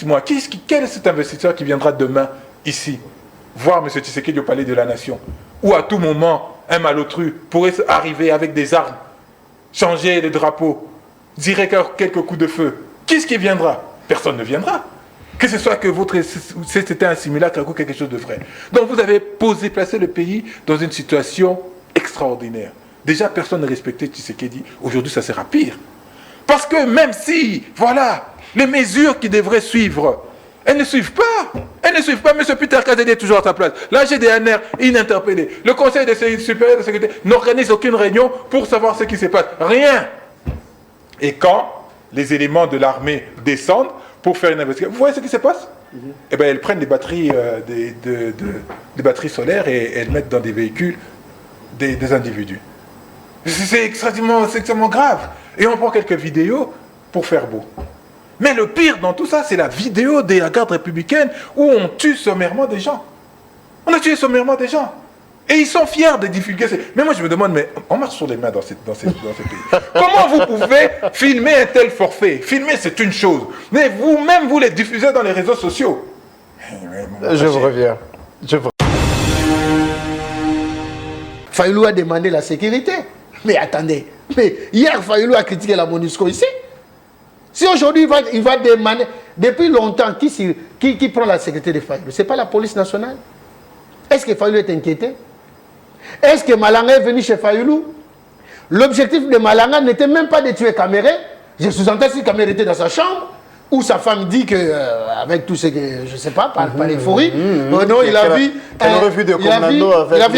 dites-moi, quel est cet investisseur qui viendra demain ici voir M. Tshisekedi au Palais de la Nation, où à tout moment, un malotru pourrait arriver avec des armes, changer les drapeaux, tirer quelques coups de feu. Qui est-ce qui viendra? Personne ne viendra. Que ce soit que c'était un simulacre ou quelque chose de vrai. Donc vous avez placé le pays dans une situation extraordinaire. Déjà, personne ne respectait Tshisekedi. Aujourd'hui, ça sera pire. Parce que même si, voilà, les mesures qui devraient suivre, elles ne suivent pas. Elles ne suivent pas. M. Peter Kazedi est toujours à sa place. La GDNR, ininterpellé. Le Conseil supérieur de sécurité n'organise aucune réunion pour savoir ce qui se passe. Rien. Et quand les éléments de l'armée descendent pour faire une investigation, vous voyez ce qui se passe? Eh bien, elles prennent des batteries, des batteries solaires et elles mettent dans des véhicules des individus. C'est extrêmement grave. Et on prend quelques vidéos pour faire beau. Mais le pire dans tout ça, c'est la vidéo de la garde républicaine où on tue sommairement des gens. On a tué sommairement des gens. Et ils sont fiers de divulguer. Mais moi, je me demande, mais on marche sur les mains dans ce pays. Comment vous pouvez filmer un tel forfait? Filmer, c'est une chose. Mais vous-même, vous les diffusez dans les réseaux sociaux. Je vous reviens. Fayoulou a demandé la sécurité. Mais attendez. Mais hier, Fayoulou a critiqué la MONUSCO ici. Si aujourd'hui, il va demander, depuis longtemps, qui prend la sécurité de Fayoulou? Ce n'est pas la police nationale. Est-ce que Fayoulou est inquiété? Est-ce que Malanga est venu chez Fayoulou? L'objectif de Malanga n'était même pas de tuer Kaméré. Je sous-entends si Kaméré était dans sa chambre, où sa femme dit que, avec tout ce que, je ne sais pas, par l'euphorie, non, il a vu un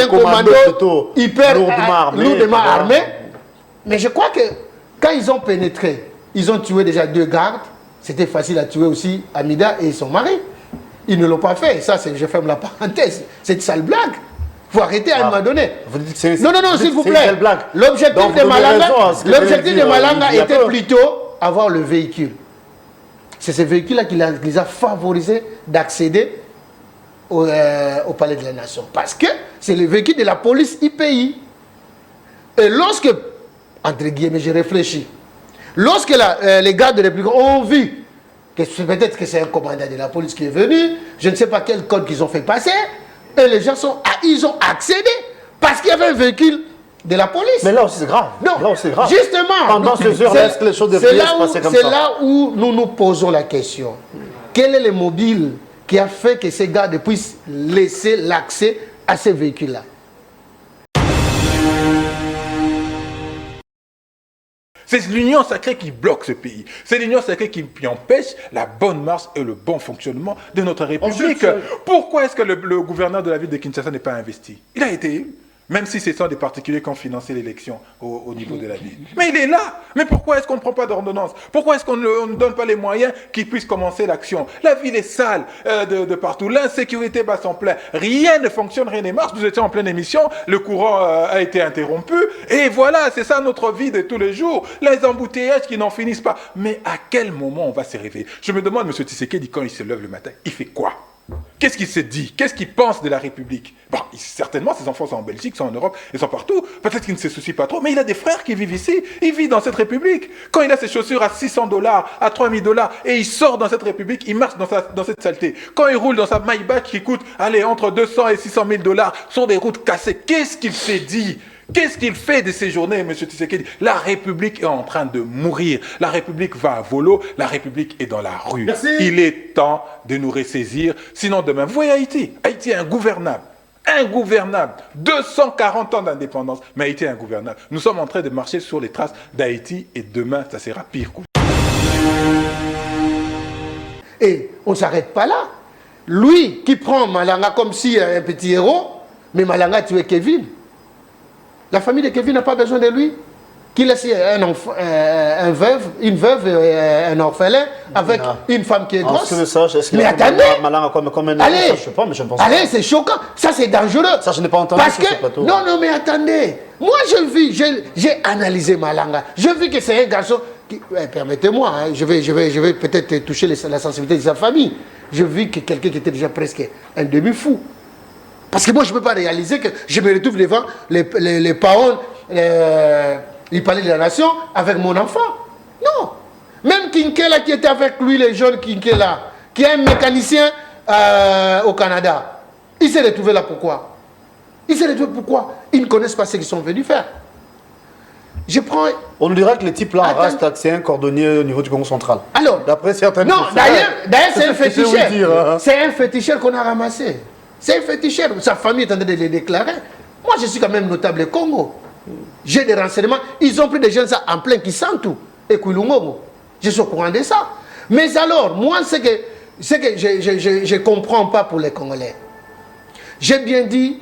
commando hyper lourdement armé. Mais je crois que quand ils ont pénétré, ils ont tué déjà 2 gardes. C'était facile à tuer aussi Amida et son mari. Ils ne l'ont pas fait. Ça, je ferme la parenthèse. C'est une sale blague. Il faut arrêter à un moment donné. Vous dites que non, s'il vous plaît. L'objectif de Malanga était plutôt avoir le véhicule. C'est ce véhicule-là qui les a favorisés d'accéder au Palais de la Nation. Parce que c'est le véhicule de la police IPI. Et lorsque, entre guillemets, j'ai réfléchi, lorsque les gardes de République ont vu que peut-être que c'est un commandant de la police qui est venu, je ne sais pas quel code qu'ils ont fait passer, et les gens ils ont accédé parce qu'il y avait un véhicule de la police. Mais là aussi c'est grave. Non, là aussi c'est grave. Justement. Pendant ces heures, est-ce que les choses devraient se passer comme ça? C'est là où nous nous posons la question. Quel est le mobile qui a fait que ces gardes puissent laisser l'accès à ces véhicules-là? C'est l'union sacrée qui bloque ce pays. C'est l'union sacrée qui empêche la bonne marche et le bon fonctionnement de notre République. Pourquoi est-ce que le gouverneur de la ville de Kinshasa n'est pas investi? Il a été élu. Même si ce sont des particuliers qui ont financé l'élection au niveau de la ville. Mais il est là. Mais pourquoi est-ce qu'on ne prend pas d'ordonnance? Pourquoi est-ce qu'on ne donne pas les moyens qui puissent commencer l'action? La ville est sale de partout. L'insécurité bat son plein. Rien ne fonctionne, rien ne marche. Nous étions en pleine émission. Le courant a été interrompu. Et voilà, c'est ça notre vie de tous les jours. Les embouteillages qui n'en finissent pas. Mais à quel moment on va se réveiller? Je me demande, M. Tshisekedi, quand il se lève le matin, il fait quoi? Qu'est-ce qu'il se dit? Qu'est-ce qu'il pense de la République? Bon, certainement, ses enfants sont en Belgique, sont en Europe, ils sont partout. Peut-être qu'il ne se soucie pas trop, mais il a des frères qui vivent ici. Il vit dans cette République. Quand il a ses chaussures à $600, à $3000, et il sort dans cette République, il marche dans cette saleté. Quand il roule dans sa Maybach qui coûte, allez, entre 200 et 600 000 $, sur des routes cassées, qu'est-ce qu'il s'est dit? Qu'est-ce qu'il fait de ces journées, M. Tshisekedi? La République est en train de mourir. La République va à volo. La République est dans la rue. Merci. Il est temps de nous ressaisir. Sinon, demain, vous voyez Haïti. Haïti est ingouvernable. Ingouvernable. 240 ans d'indépendance. Mais Haïti est ingouvernable. Nous sommes en train de marcher sur les traces d'Haïti et demain, ça sera pire. Et on ne s'arrête pas là. Lui qui prend Malanga comme si un petit héros, mais Malanga a tué Kevin. La famille de Kevin n'a pas besoin de lui. Qu'il laisse une veuve et un orphelin avec une femme qui est grosse. Mais attendez, allez, je sais pas, mais je ne pense pas. Allez, c'est choquant. Ça, c'est dangereux. Ça, je n'ai pas entendu parce que, non, mais attendez. Moi, j'ai analysé Malanga. Je vis que c'est un garçon qui... permettez-moi, hein, je vais peut-être toucher la sensibilité de sa famille. Je vis que quelqu'un qui était déjà presque un demi-fou. Parce que moi, je ne peux pas réaliser que je me retrouve devant les parents du Palais de la Nation avec mon enfant. Non. Même Kinkela qui était avec lui, les jeunes Kinkela, qui est un mécanicien au Canada. Il s'est retrouvé là pourquoi? Il s'est retrouvé pourquoi? Ils ne connaissent pas ce qu'ils sont venus faire. Je prends... On nous dira que le type là, reste c'est un cordonnier au niveau du Congo central. Alors, d'après certaines non, d'ailleurs, c'est un féticheur. Hein. C'est un féticheur qu'on a ramassé. C'est un féticheur. Sa famille est en train de le déclarer. Moi, je suis quand même notable Congo. J'ai des renseignements. Ils ont pris des jeunes en plein qui sentent tout. Et Kouilungomo. Je suis au courant de ça. Mais alors, moi, c'est que je ne comprends pas pour les Congolais. J'ai bien dit...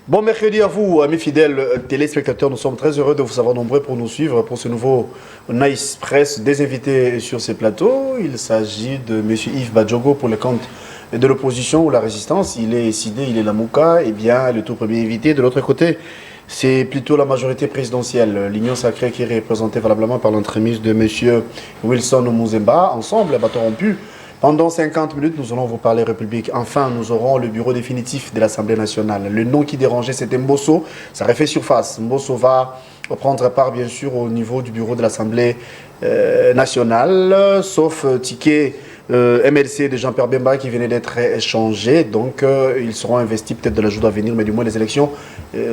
Bon mercredi à vous, amis fidèles téléspectateurs. Nous sommes très heureux de vous avoir nombreux pour nous suivre pour ce nouveau Nice Press. Des invités sur ces plateaux. Il s'agit de M. Yves Badjogo pour le compte de l'opposition ou la résistance. Il est Sidé, il est Lamouka. Et bien, le tout premier invité. De l'autre côté, c'est plutôt la majorité présidentielle. L'Union sacrée qui est représentée valablement par l'entremise de M. Wilson Muzemba. Ensemble, bâton rompu. Pendant 50 minutes, nous allons vous parler République. Enfin, nous aurons le bureau définitif de l'Assemblée nationale. Le nom qui dérangeait, c'était Mbosso. Ça refait surface. Mbosso va prendre part, bien sûr, au niveau du bureau de l'Assemblée nationale, sauf ticket MLC de Jean-Pierre Bemba qui venait d'être échangé. Donc, ils seront investis peut-être de la journée à venir, mais du moins, les élections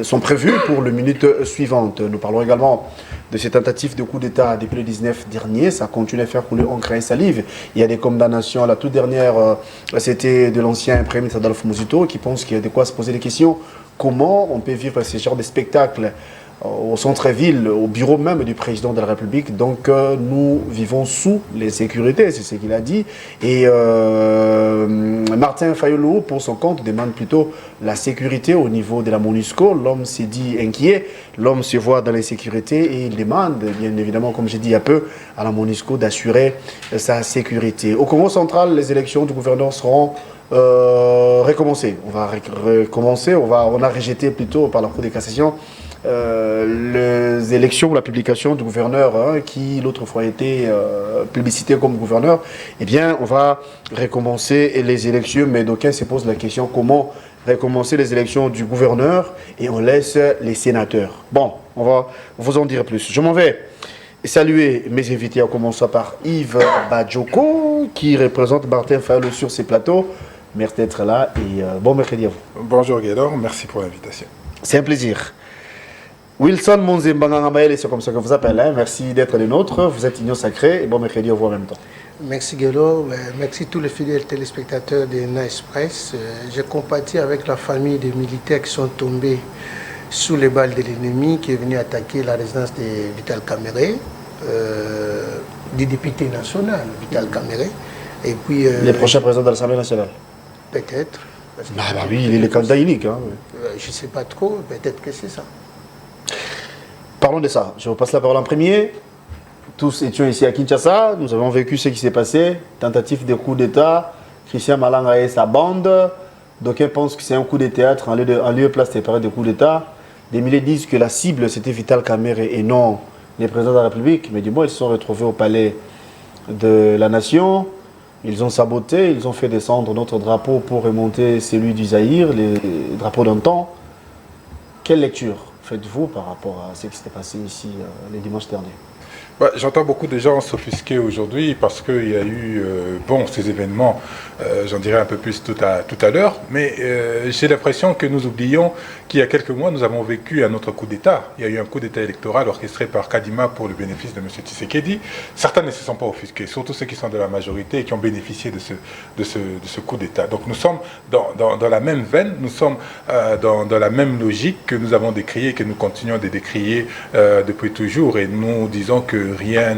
sont prévues pour la minute suivante. Nous parlons également de ces tentatives de coup d'État depuis le 19 dernier. Ça continue à faire couler encre et salive. Il y a des condamnations. La toute dernière, c'était de l'ancien Premier ministre Adolphe Muzito qui pense qu'il y a de quoi se poser des questions. Comment on peut vivre ce genre de spectacle au centre-ville, au bureau même du président de la République. Donc nous vivons sous les sécurités, c'est ce qu'il a dit. Et Martin Fayulu, pour son compte, demande plutôt la sécurité au niveau de la MONUSCO. L'homme s'est dit inquiet, l'homme se voit dans l'insécurité et il demande, bien évidemment, comme j'ai dit il y a peu, à la MONUSCO d'assurer sa sécurité. Au Congo central, les élections du gouverneur seront recommencées. On va recommencer, on a rejeté plutôt par la Cour de cassation les élections, la publication du gouverneur qui l'autre fois été publicité comme gouverneur. Eh bien, on va recommencer les élections, mais d'aucuns se posent la question comment recommencer les élections du gouverneur et on laisse les sénateurs. Bon, on va vous en dire plus. Je m'en vais saluer mes invités, à commencer par Yves Badjogo qui représente Martin Fayulu sur ces plateaux. Merci d'être là et bon mercredi à vous. Bonjour Guédor, merci pour l'invitation. C'est un plaisir. Wilson Muzemba, c'est comme ça que vous appelez. Hein. Merci d'être les nôtres. Vous êtes Union Sacrée et bon mercredi à vous en même temps. Merci Guélo, merci tous les fidèles téléspectateurs de Nice Press. Je compatis avec la famille des militaires qui sont tombés sous les balles de l'ennemi qui est venu attaquer la résidence de Vital Kamerhe, du député national Vital Kamerhe. Et puis, le prochain président de l'Assemblée nationale. Peut-être. Bah oui, il est le candidat unique. Hein. Je ne sais pas trop, peut-être que c'est ça. Parlons de ça. Je vous passe la parole en premier. Tous étions ici à Kinshasa. Nous avons vécu ce qui s'est passé. Tentative de coup d'État. Christian Malanga et sa bande. D'aucuns pensent que c'est un coup de théâtre en lieu et place séparé de coup d'État. Des milliers disent que la cible c'était Vital Kamerhe et non les présidents de la République. Mais du moins, ils se sont retrouvés au palais de la Nation. Ils ont saboté, ils ont fait descendre notre drapeau pour remonter celui du Zaïre, les drapeaux d'antan. Quelle lecture faites-vous par rapport à ce qui s'était passé ici le dimanche dernier? J'entends beaucoup de gens s'offusquer aujourd'hui parce qu'il y a eu, ces événements, j'en dirai un peu plus tout à l'heure, mais j'ai l'impression que nous oublions qu'il y a quelques mois, nous avons vécu un autre coup d'État. Il y a eu un coup d'État électoral orchestré par Kadima pour le bénéfice de M. Tshisekedi. Certains ne se sont pas offusqués, surtout ceux qui sont de la majorité et qui ont bénéficié de ce coup d'État. Donc nous sommes dans la même veine, nous sommes dans la même logique que nous avons décriée et que nous continuons de décrier depuis toujours. Et nous disons que rien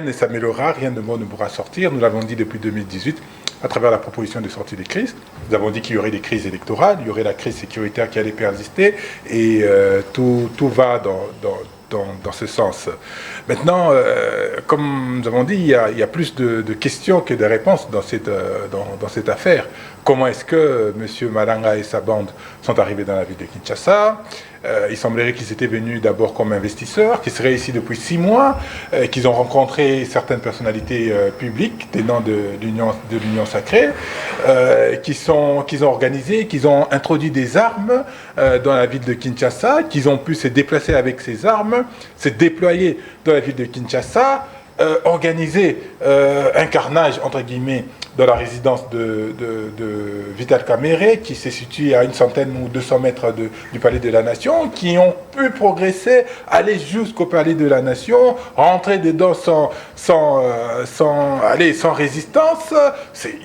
ne s'améliorera, rien de bon ne pourra sortir. Nous l'avons dit depuis 2018 à travers la proposition de sortie des crises. Nous avons dit qu'il y aurait des crises électorales, il y aurait la crise sécuritaire qui allait persister et tout va dans ce sens. Maintenant, comme nous avons dit, il y a plus de questions que de réponses dans cette affaire. Comment est-ce que M. Malanga et sa bande sont arrivés dans la ville de Kinshasa? Il semblerait qu'ils étaient venus d'abord comme investisseurs, qu'ils seraient ici depuis 6 mois, qu'ils ont rencontré certaines personnalités publiques tenant de l'Union sacrée, qu'ils ont organisé, qu'ils ont introduit des armes dans la ville de Kinshasa, qu'ils ont pu se déplacer avec ces armes, se déployer dans la ville de Kinshasa, organisé un carnage, entre guillemets, dans la résidence de Vital Kamerhe, qui se situe à 100 ou 200 mètres du Palais de la Nation, qui ont pu progresser, aller jusqu'au Palais de la Nation, rentrer dedans sans résistance.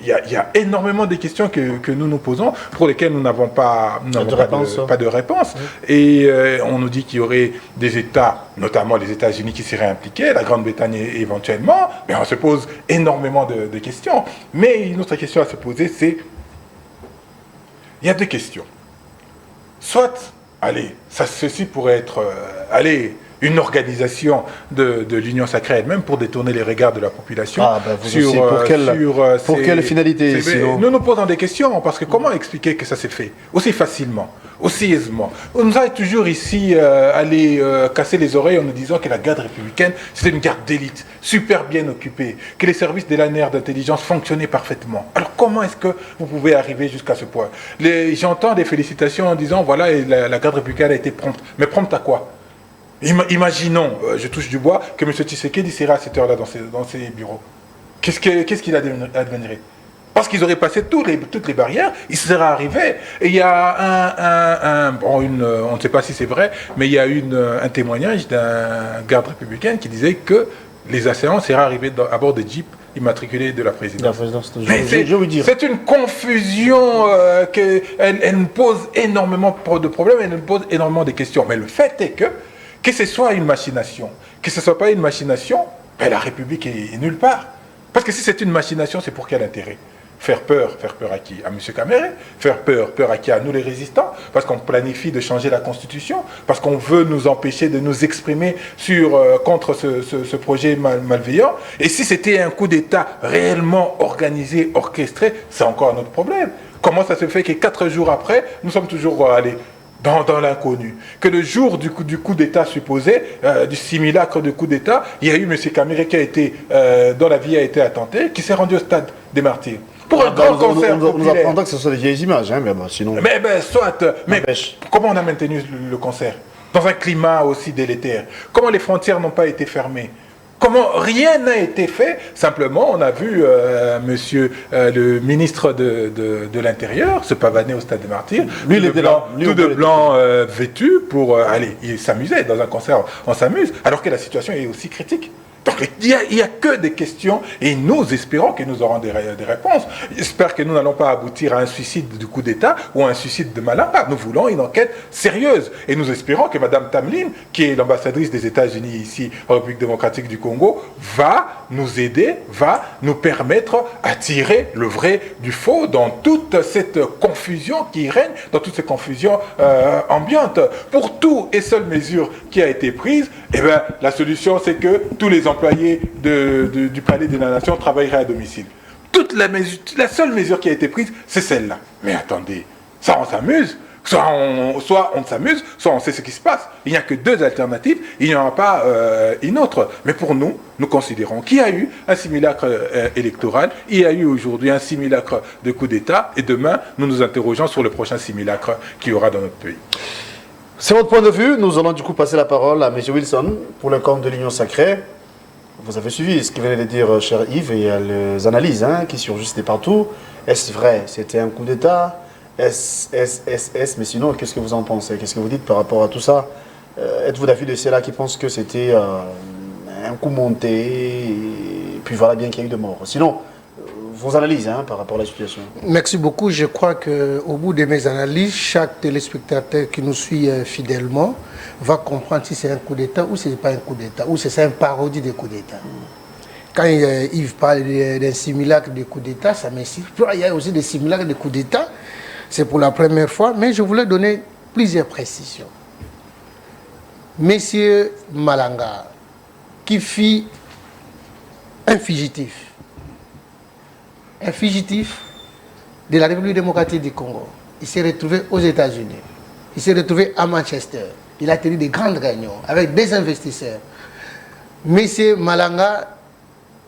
Il y a énormément de questions que nous nous posons, pour lesquelles nous n'avons pas de réponse. Et on nous dit qu'il y aurait des États, notamment les États-Unis, qui seraient impliqués, la Grande-Bretagne éventuellement, mais on se pose énormément de questions. Mais une autre question à se poser, c'est, il y a deux questions. Soit, ceci pourrait être, une organisation de l'Union sacrée elle-même pour détourner les regards de la population. Pour quelle finalité sinon? Nous nous posons des questions, parce que comment expliquer que ça s'est fait aussi facilement, aussi aisément? On nous a toujours ici casser les oreilles en nous disant que la garde républicaine, c'était une garde d'élite, super bien occupée, que les services de l'ANR d'intelligence fonctionnaient parfaitement. Alors comment est-ce que vous pouvez arriver jusqu'à ce point? J'entends des félicitations en disant, voilà, la garde républicaine a été prompte. Mais prompte à quoi? Imaginons, je touche du bois, que M. Tshisekedi serait à cette heure-là dans ses bureaux. Qu'est-ce qu'il adviendrait? Parce qu'ils auraient passé toutes les barrières, il serait arrivé. Et il y a on ne sait pas si c'est vrai, mais il y a un témoignage d'un garde républicain qui disait que les assaillants seraient arrivés à bord de jeeps immatriculés de la présidence. C'est une confusion elle nous pose énormément de problèmes, elle nous pose énormément de questions. Mais le fait est que ce soit une machination, que ce ne soit pas une machination, la République est nulle part. Parce que si c'est une machination, c'est pour quel intérêt? Faire peur à qui? À M. Kamerhe. Faire peur à qui? À nous les résistants, parce qu'on planifie de changer la Constitution, parce qu'on veut nous empêcher de nous exprimer contre ce projet malveillant. Et si c'était un coup d'État réellement organisé, orchestré, c'est encore un autre problème. Comment ça se fait que 4 jours après, nous sommes toujours dans l'inconnu? Que le jour du coup d'État supposé, du simulacre de coup d'État, il y a eu M. Kamerhe dont la vie a été attentée, qui s'est rendu au stade des martyrs. Pour un grand concert populaire. Nous apprendra que ce sont des vieilles images, hein, mais sinon... Mais comment on a maintenu le concert dans un climat aussi délétère? Comment les frontières n'ont pas été fermées? Comment rien n'a été fait? Simplement, on a vu le ministre de l'Intérieur se pavaner au Stade des Martyrs, lui, il était là, tout de blanc vêtu pour il s'amusait. Dans un concert, on s'amuse, alors que la situation est aussi critique. Donc il n'y a que des questions et nous espérons que nous aurons des réponses. J'espère que nous n'allons pas aboutir à un suicide du coup d'État ou à un suicide de Malanga. Nous voulons une enquête sérieuse et nous espérons que Mme Tamlin, qui est l'ambassadrice des États-Unis ici en République démocratique du Congo, va nous aider, va nous permettre à tirer le vrai du faux dans toute cette confusion qui règne, dans toute cette confusion ambiante. Pour toute et seule mesure qui a été prise, la solution c'est que tous les employés du Palais de la Nation travailleraient à domicile. La seule mesure qui a été prise, c'est celle-là. Mais attendez, ça on s'amuse. Soit on s'amuse, soit on sait ce qui se passe. Il n'y a que deux alternatives, il n'y en a pas une autre. Mais pour nous, nous considérons qu'il y a eu un simulacre électoral, il y a eu aujourd'hui un simulacre de coup d'État, et demain, nous nous interrogeons sur le prochain simulacre qu'il y aura dans notre pays. C'est votre point de vue. Nous allons du coup passer la parole à M. Wilson pour le compte de l'Union Sacrée. Vous avez suivi ce qu'il venait de dire, cher Yves, et il y a les analyses qui surgissent de partout. Est-ce vrai? C'était un coup d'État? Mais sinon, qu'est-ce que vous en pensez? Qu'est-ce que vous dites par rapport à tout ça? Êtes-vous d'avis de ceux-là qui pensent que c'était un coup monté, et puis voilà bien qu'il y a eu de morts? Sinon, vos analyses par rapport à la situation. Merci beaucoup. Je crois qu'au bout de mes analyses, chaque téléspectateur qui nous suit fidèlement va comprendre si c'est un coup d'État ou si ce n'est pas un coup d'État, ou si c'est un parodie de coup d'État. Quand Yves parle d'un simulacre de coup d'État, ça m'incite. Il y a aussi des simulacres de coup d'État. C'est pour la première fois, mais je voulais donner plusieurs précisions. Monsieur Malanga, qui fit un fugitif de la République démocratique du Congo. Il s'est retrouvé aux États-Unis. Il s'est retrouvé à Manchester. Il a tenu des grandes réunions avec des investisseurs. Monsieur Malanga,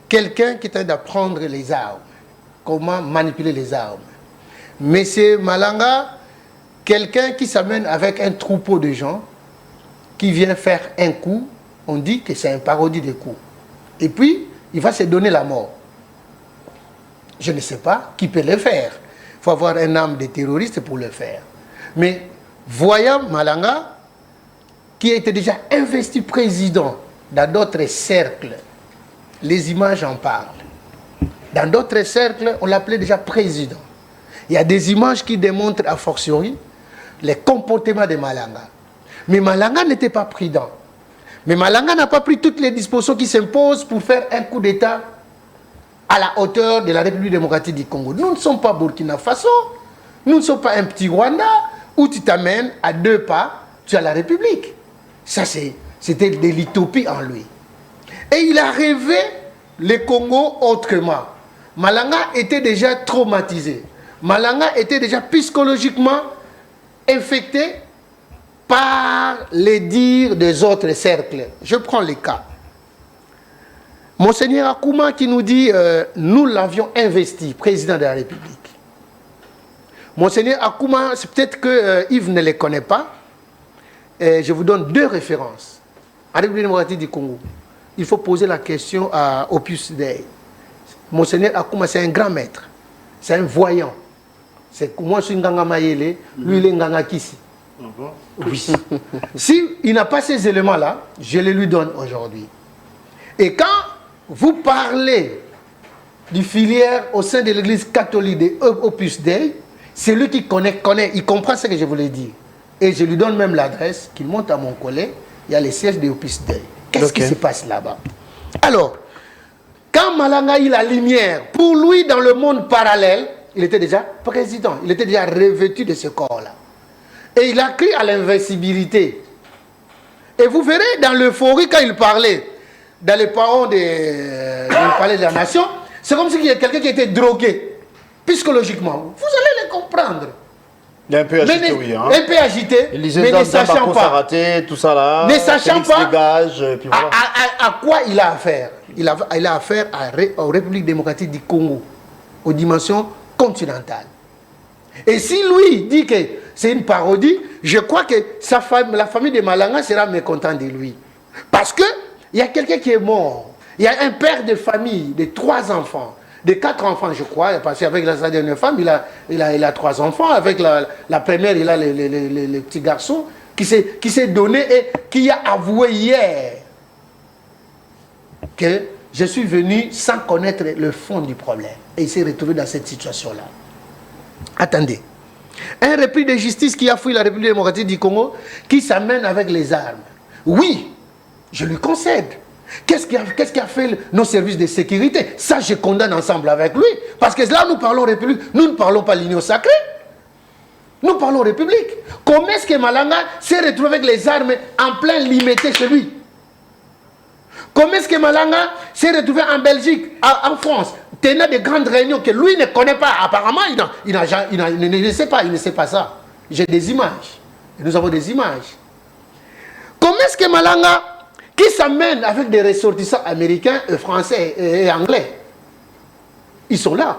quelqu'un qui est en train d'apprendre les armes, comment manipuler les armes. Monsieur Malanga, quelqu'un qui s'amène avec un troupeau de gens qui vient faire un coup, on dit que c'est un parodie de coup. Et puis, il va se donner la mort. Je ne sais pas qui peut le faire. Il faut avoir un âme de terroriste pour le faire. Mais voyant Malanga, qui était déjà investi président dans d'autres cercles, les images en parlent. Dans d'autres cercles, on l'appelait déjà président. Il y a des images qui démontrent a fortiori les comportements de Malanga. Mais Malanga n'était pas prudent. Mais Malanga n'a pas pris toutes les dispositions qui s'imposent pour faire un coup d'État à la hauteur de la République démocratique du Congo. Nous ne sommes pas Burkina Faso, nous ne sommes pas un petit Rwanda où tu t'amènes à 2 pas, tu as la République. Ça, c'était de l'utopie en lui. Et il a rêvé le Congo autrement. Malanga était déjà traumatisé. Malanga était déjà psychologiquement infecté par les dires des autres cercles. Je prends les cas. Monseigneur Akouma qui nous dit nous l'avions investi, président de la République. Monseigneur Akouma, c'est peut-être que Yves ne les connaît pas. Je vous donne 2 références. En République démocratique du Congo, il faut poser la question à Opus Dei. Monseigneur Akouma, c'est un grand maître. C'est un voyant. Moi, je suis Nganga Mayele, lui, il est Nganga Kissi. Oui. S'il n'a pas ces éléments-là, je les lui donne aujourd'hui. Et quand vous parlez du filière au sein de l'église catholique de Opus Dei, c'est lui qui connaît, il comprend ce que je voulais dire. Et je lui donne même l'adresse, qu'il monte à mon collègue, il y a les sièges de Opus Dei. Qu'est-ce qui se passe là-bas? Alors, quand Malanga a eu la lumière, pour lui, dans le monde parallèle, il était déjà président, il était déjà revêtu de ce corps-là. Et il a cru à l'invincibilité. Et vous verrez, dans l'euphorie, quand il parlait, dans les parents il parlait de la nation, c'est comme s'il y a quelqu'un qui était drogué, psychologiquement. Vous allez le comprendre. Il est un peu agité, oui. Hein. Un peu agité, mais ne sachant pas. Raté, tout ça là. Ne sachant pas dégage, puis voilà. à quoi il a affaire. Il a affaire aux Républiques démocratiques du Congo, aux dimensions continentales. Et si lui dit que c'est une parodie, je crois que la famille de Malanga sera mécontente de lui. Parce qu'il y a quelqu'un qui est mort. Il y a un père de famille de 3 enfants. De 4 enfants, je crois, parce qu'avec sa dernière femme, il a 3 enfants. Avec la première, il a les petits garçons qui s'est donné et qui a avoué hier que je suis venu sans connaître le fond du problème. Et il s'est retrouvé dans cette situation-là. Attendez. Un repris de justice qui a fui la République démocratique du Congo, qui s'amène avec les armes. Oui, je lui concède. Qu'est-ce qui a fait nos services de sécurité? Ça, je condamne ensemble avec lui. Parce que là, nous parlons République, nous ne parlons pas l'Union sacrée. Nous parlons République. Comment est-ce que Malanga s'est retrouvé avec les armes en plein limité chez lui? Comment est-ce que Malanga s'est retrouvé en Belgique, en France, tenant de grandes réunions que lui ne connaît pas? Apparemment, il ne sait pas, il ne sait pas ça. J'ai des images. Et nous avons des images. Comment est-ce que Malanga, qui s'amène avec des ressortissants américains, français et anglais, ils sont là.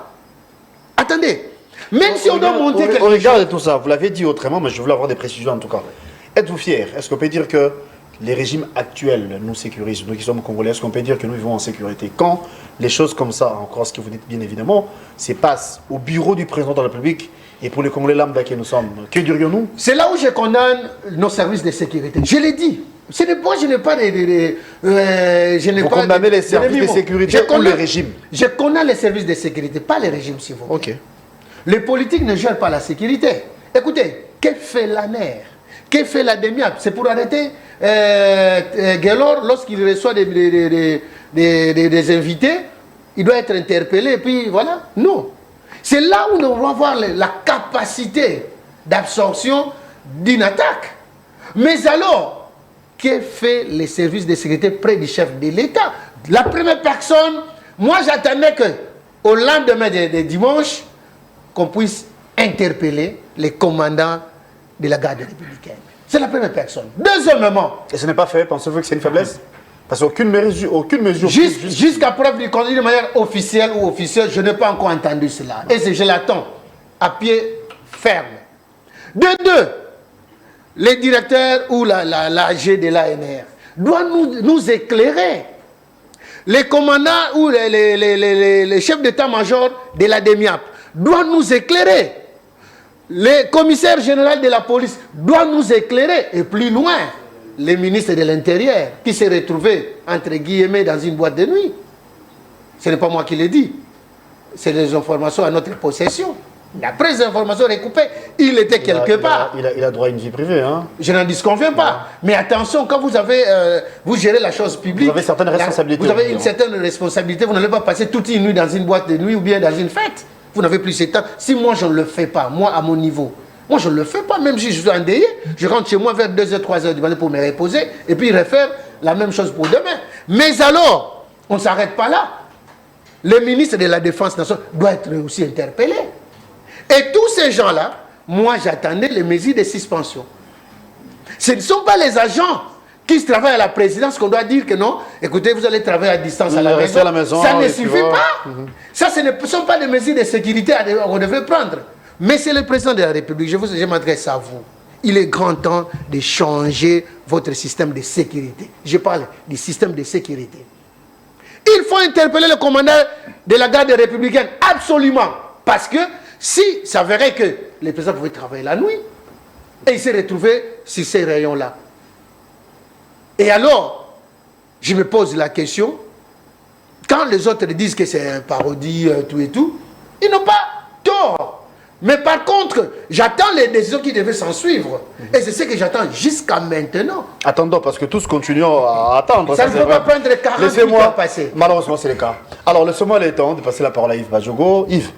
Attendez. Même si on doit monter quelque chose... Regarde tout ça, vous l'avez dit autrement, mais je voulais avoir des précisions en tout cas. Êtes-vous fiers? Est-ce qu'on peut dire que les régimes actuels nous sécurisent, nous qui sommes congolais, est-ce qu'on peut dire que nous vivons en sécurité? Quand les choses comme ça, encore ce que vous dites bien évidemment, se passent au bureau du président de la République et pour les Congolais lambda que nous sommes, que dirions-nous? C'est là où je condamne nos services de sécurité. Je l'ai dit. Moi, je n'ai pas Vous condamnez les services de sécurité ou le régime? Je condamne les services de sécurité, pas les régimes, s'il vous plaît. Ok. Les politiques ne gèrent pas la sécurité. Écoutez, que fait l'ANER? Que fait la DEMIAP? C'est pour arrêter Guélor lorsqu'il reçoit des invités. Il doit être interpellé et puis voilà. Non. C'est là où on va voir la capacité d'absorption d'une attaque. Mais alors, que fait les services de sécurité près du chef de l'État? La première personne, moi j'attendais qu'au lendemain de dimanche, qu'on puisse interpeller les commandants de la garde républicaine. C'est la première personne. Deuxièmement... Et ce n'est pas fait, pensez-vous que c'est une faiblesse? Parce qu'aucune mesure... Jusqu'à preuve du contraire, de manière officielle ou officieuse, je n'ai pas encore entendu cela. Et je l'attends à pied ferme. De deux, les directeurs ou l'AG de l'ANR doivent nous éclairer. les commandants ou les chefs d'état-major de la DEMIAP doivent nous éclairer. Le commissaire général de la police doit nous éclairer. Et plus loin, le ministre de l'Intérieur qui s'est retrouvé, entre guillemets, dans une boîte de nuit. Ce n'est pas moi qui l'ai dit. C'est les informations à notre possession. D'après les informations recoupées, il était quelque part. Il a droit à une vie privée. Hein. Je n'en disconviens pas. Mais attention, quand vous avez, vous gérez la chose publique, vous avez certaines responsabilités. Vous avez une certaine responsabilité. Vous n'allez pas passer toute une nuit dans une boîte de nuit ou bien dans une fête. Vous n'avez plus ce temps. Si moi je ne le fais pas, moi à mon niveau, moi je ne le fais pas, même si je suis endeuillé, je rentre chez moi vers 2h, 3h du matin pour me reposer et puis refaire la même chose pour demain. Mais alors, on ne s'arrête pas là. Le ministre de la Défense nationale doit être aussi interpellé. Et tous ces gens-là, moi j'attendais les mesures de suspension. Ce ne sont pas les agents qui travaillent à la présidence qu'on doit dire que non, écoutez, vous allez travailler à distance à la maison. Ça ne suffit pas. Ça, ce ne sont pas des mesures de sécurité qu'on devait prendre. Mais c'est le président de la République, je m'adresse à vous. Il est grand temps de changer votre système de sécurité. Je parle du système de sécurité. Il faut interpeller le commandant de la garde républicaine, absolument. Parce que si ça verrait que le président pouvait travailler la nuit, et il s'est retrouvé sur ces rayons-là. Et alors, je me pose la question, quand les autres disent que c'est un parodie, tout et tout, ils n'ont pas tort. Mais par contre, j'attends les décisions qui devaient s'en suivre. Et c'est ce que j'attends jusqu'à maintenant. Attendons, parce que tous continuons à attendre. Ça ne peut pas prendre 48 heures passer. Malheureusement, c'est le cas. Alors, laissez-moi le temps de passer la parole à Yves Badjogo. Yves,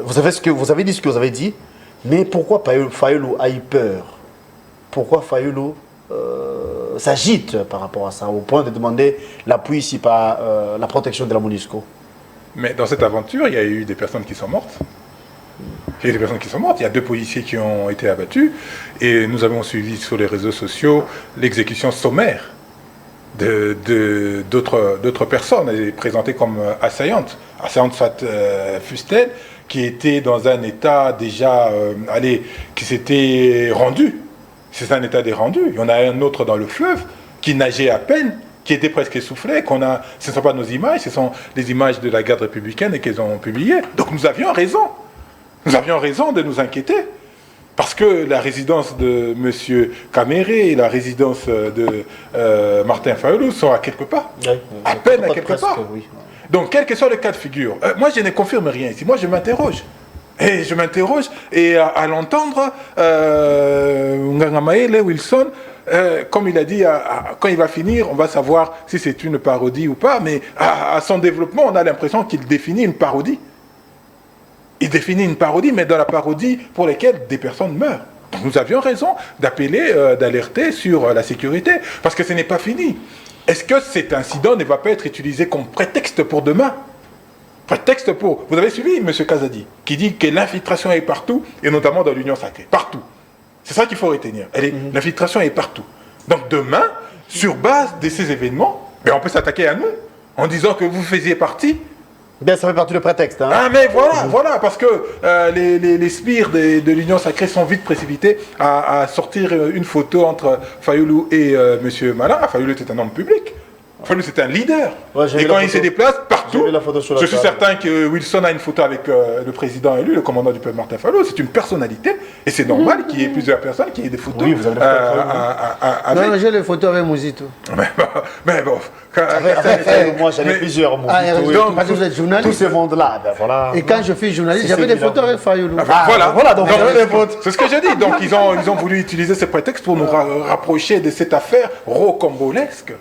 vous avez dit ce que vous avez dit, mais pourquoi Fayulu a eu peur? Pourquoi Fayulu s'agite par rapport à ça, au point de demander l'appui ici par la protection de la MONUSCO? Mais dans cette aventure, il y a eu des personnes qui sont mortes. Il y a des personnes qui sont mortes. Il y a 2 policiers qui ont été abattus. Et nous avons suivi sur les réseaux sociaux l'exécution sommaire d'autres personnes présentées comme assaillantes. Assaillantes Fustel, qui était dans un état déjà, qui s'était rendu. C'est un état dérendu. Il y en a un autre dans le fleuve qui nageait à peine, qui était presque essoufflé. Ce ne sont pas nos images, ce sont les images de la garde républicaine et qu'ils ont publiées. Donc nous avions raison. Nous avions raison de nous inquiéter. Parce que la résidence de M. Caméré et la résidence de Martin Fayulu sont à quelque part. Oui, à peine à quelque part. Oui. Donc, quel que soit le cas de figure, moi je ne confirme rien ici. Moi je m'interroge. Et je m'interroge, et à l'entendre, Ngangamaele, Wilson, comme il a dit, quand il va finir, on va savoir si c'est une parodie ou pas, mais à son développement, on a l'impression qu'il définit une parodie. Il définit une parodie, mais dans la parodie pour laquelle des personnes meurent. Donc nous avions raison d'appeler, d'alerter sur la sécurité, parce que ce n'est pas fini. Est-ce que cet incident ne va pas être utilisé comme prétexte pour demain? Prétexte pour... Vous avez suivi M. Kazadi, qui dit que l'infiltration est partout, et notamment dans l'Union sacrée. Partout. C'est ça qu'il faut retenir. L'infiltration est partout. Donc demain, sur base de ces événements, on peut s'attaquer à nous, en disant que vous faisiez partie. Bien, ça fait partie du prétexte. Hein. Ah, mais voilà, parce que les sbires de l'Union sacrée sont vite précipités à sortir une photo entre Fayulu et M. Malin. Fayulu était un homme public. Fayulu, c'est un leader. Ouais, et quand il se déplace partout, je suis certain que Wilson a une photo avec le président élu, le commandant du peuple Martin Fayulu. C'est une personnalité. Et c'est normal qu'il y ait plusieurs personnes qui aient des photos. Oui, vous avez avec... Non, j'ai les photos avec Mouzito. Mais bon. Moi, j'en ai plusieurs. Parce que vous êtes journaliste. Tout ce monde-là, voilà. Et quand je suis journaliste, j'avais des photos avec Fayulu. Voilà, donc c'est ce que je dis. Donc ils ont voulu utiliser ce prétexte pour nous rapprocher de cette affaire rocambolesque.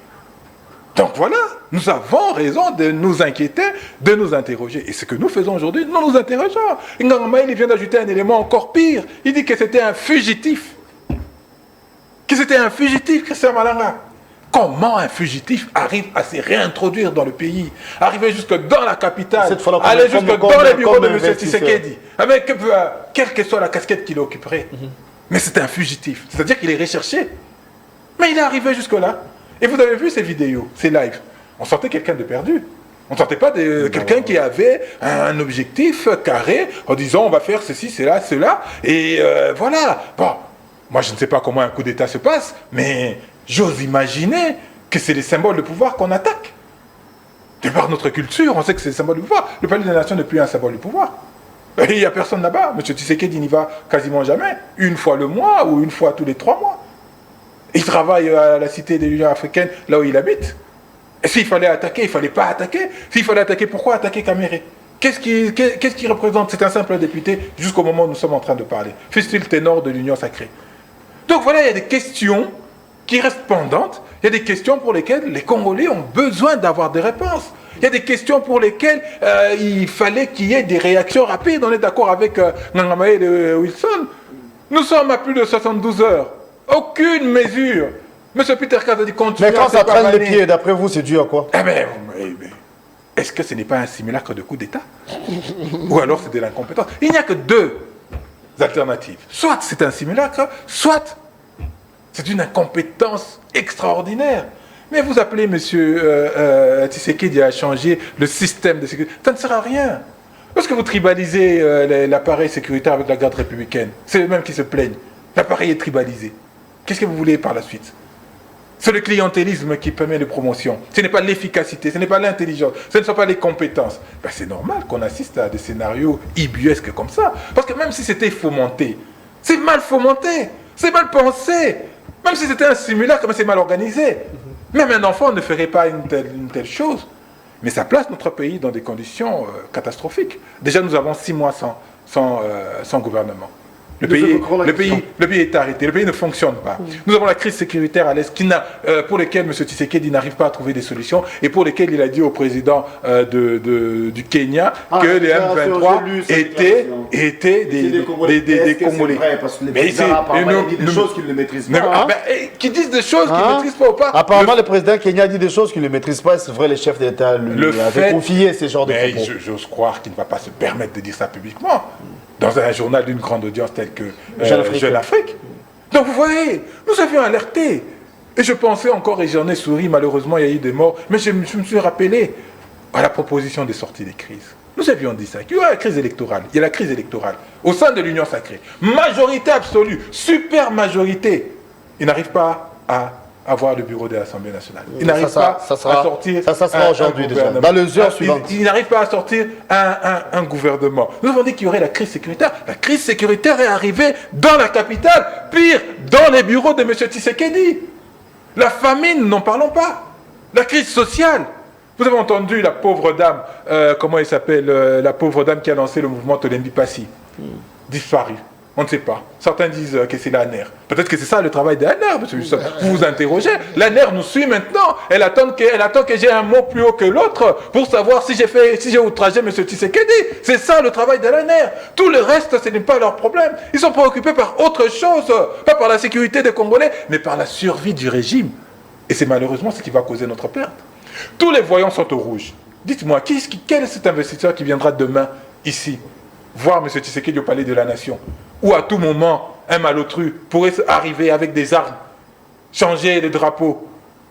Donc voilà, nous avons raison de nous inquiéter, de nous interroger. Et ce que nous faisons aujourd'hui, nous nous interrogeons. Ngangamaele, il vient d'ajouter un élément encore pire. Il dit que c'était un fugitif. Christian Malanga. Comment un fugitif arrive à se réintroduire dans le pays, arriver jusque dans la capitale, aller jusque dans les bureaux de M. Tshisekedi, avec quelle que soit la casquette qu'il occuperait. Mais c'est un fugitif, c'est-à-dire qu'il est recherché. Mais il est arrivé jusque-là. Et vous avez vu ces vidéos, ces lives. On sentait quelqu'un de perdu. On ne sentait pas de quelqu'un qui avait un objectif carré en disant on va faire ceci, cela, cela. Et voilà. Bon, moi je ne sais pas comment un coup d'État se passe, mais j'ose imaginer que c'est les symboles de pouvoir qu'on attaque. De par notre culture, on sait que c'est le symbole du pouvoir. Le palais des nations n'est plus un symbole du pouvoir. Et il n'y a personne là-bas. M. Tshisekedi n'y va quasiment jamais. Une fois le mois ou une fois tous les 3 mois. Il travaille à la cité de l'Union africaine, là où il habite. Et s'il fallait attaquer, il ne fallait pas attaquer. S'il fallait attaquer, pourquoi attaquer Caméré? Qu'est-ce qu'il représente? C'est un simple député jusqu'au moment où nous sommes en train de parler. Fût-il ténor de l'Union sacrée. Donc voilà, il y a des questions qui restent pendantes. Il y a des questions pour lesquelles les Congolais ont besoin d'avoir des réponses. Il y a des questions pour lesquelles il fallait qu'il y ait des réactions rapides. On est d'accord avec Ngangamae de Wilson. Nous sommes à plus de 72 heures. Aucune mesure. Monsieur Peter Kaz a dit continuer. Mais quand ça traîne les pieds, d'après vous, c'est dû à quoi? Mais est-ce que ce n'est pas un simulacre de coup d'État? Ou alors c'est de l'incompétence? Il n'y a que deux alternatives. Soit c'est un simulacre, soit c'est une incompétence extraordinaire. Mais vous appelez M. Tshisekedi à changer le système de sécurité. Ça ne sert à rien. Parce que vous tribalisez l'appareil sécuritaire avec la garde républicaine. C'est eux-mêmes qui se plaignent. L'appareil est tribalisé. Qu'est-ce que vous voulez par la suite? C'est le clientélisme qui permet les promotions. Ce n'est pas l'efficacité, ce n'est pas l'intelligence, ce ne sont pas les compétences. Ben, c'est normal qu'on assiste à des scénarios ubuesques comme ça. Parce que même si c'était fomenté, c'est mal fomenté, c'est mal pensé. Même si c'était un simulacre, c'est mal organisé. Même un enfant ne ferait pas une telle chose. Mais ça place notre pays dans des conditions catastrophiques. Déjà, nous avons 6 mois sans gouvernement. Le pays est arrêté, le pays ne fonctionne pas. Nous avons la crise sécuritaire à l'Est pour laquelle M. Tshisekedi n'arrive pas à trouver des solutions et pour lesquelles il a dit au président du Kenya que les M23 étaient des Congolais. Parce que les présidents disent des choses qu'ils ne maîtrisent pas. Qui disent des choses qu'ils ne maîtrisent pas ou pas. Apparemment, le président Kenya dit des choses qu'il ne maîtrise pas. C'est vrai, les chefs d'État lui avaient confié ces genres de propos. J'ose croire qu'il ne va pas se permettre de dire ça publiquement. Dans un journal d'une grande audience tel que Jeune Afrique. Donc vous voyez, nous avions alerté. Et je pensais encore, et j'en ai souri, malheureusement il y a eu des morts, mais je me suis rappelé à la proposition de sortie des crises. Nous avions dit ça, qu'il y a la crise électorale, il y a la crise électorale au sein de l'Union sacrée. Majorité absolue, super majorité. Il n'arrive pas à avoir le bureau de l'Assemblée nationale. Il n'arrive pas à sortir ça sera aujourd'hui déjà, dans les heures suivantes. Il n'arrive pas à sortir un gouvernement. Nous avons dit qu'il y aurait la crise sécuritaire. La crise sécuritaire est arrivée dans la capitale, pire, dans les bureaux de M. Tshisekedi. La famine, n'en parlons pas. La crise sociale. Vous avez entendu la pauvre dame, comment elle s'appelle, la pauvre dame qui a lancé le mouvement Tolembi Passi, disparue. On ne sait pas. Certains disent que c'est l'ANER. Peut-être que c'est ça le travail de l'ANER, monsieur Wilson. Vous vous interrogez. L'ANER nous suit maintenant. Elle attend que j'ai un mot plus haut que l'autre pour savoir si j'ai outragé M. Tshisekedi. C'est ça le travail de l'ANER. Tout le reste, ce n'est pas leur problème. Ils sont préoccupés par autre chose. Pas par la sécurité des Congolais, mais par la survie du régime. Et c'est malheureusement ce qui va causer notre perte. Tous les voyants sont au rouge. Dites-moi, quel est cet investisseur qui viendra demain ici voir M. Tshisekedi au palais de la Nation, où à tout moment, un malotru pourrait arriver avec des armes, changer le drapeau,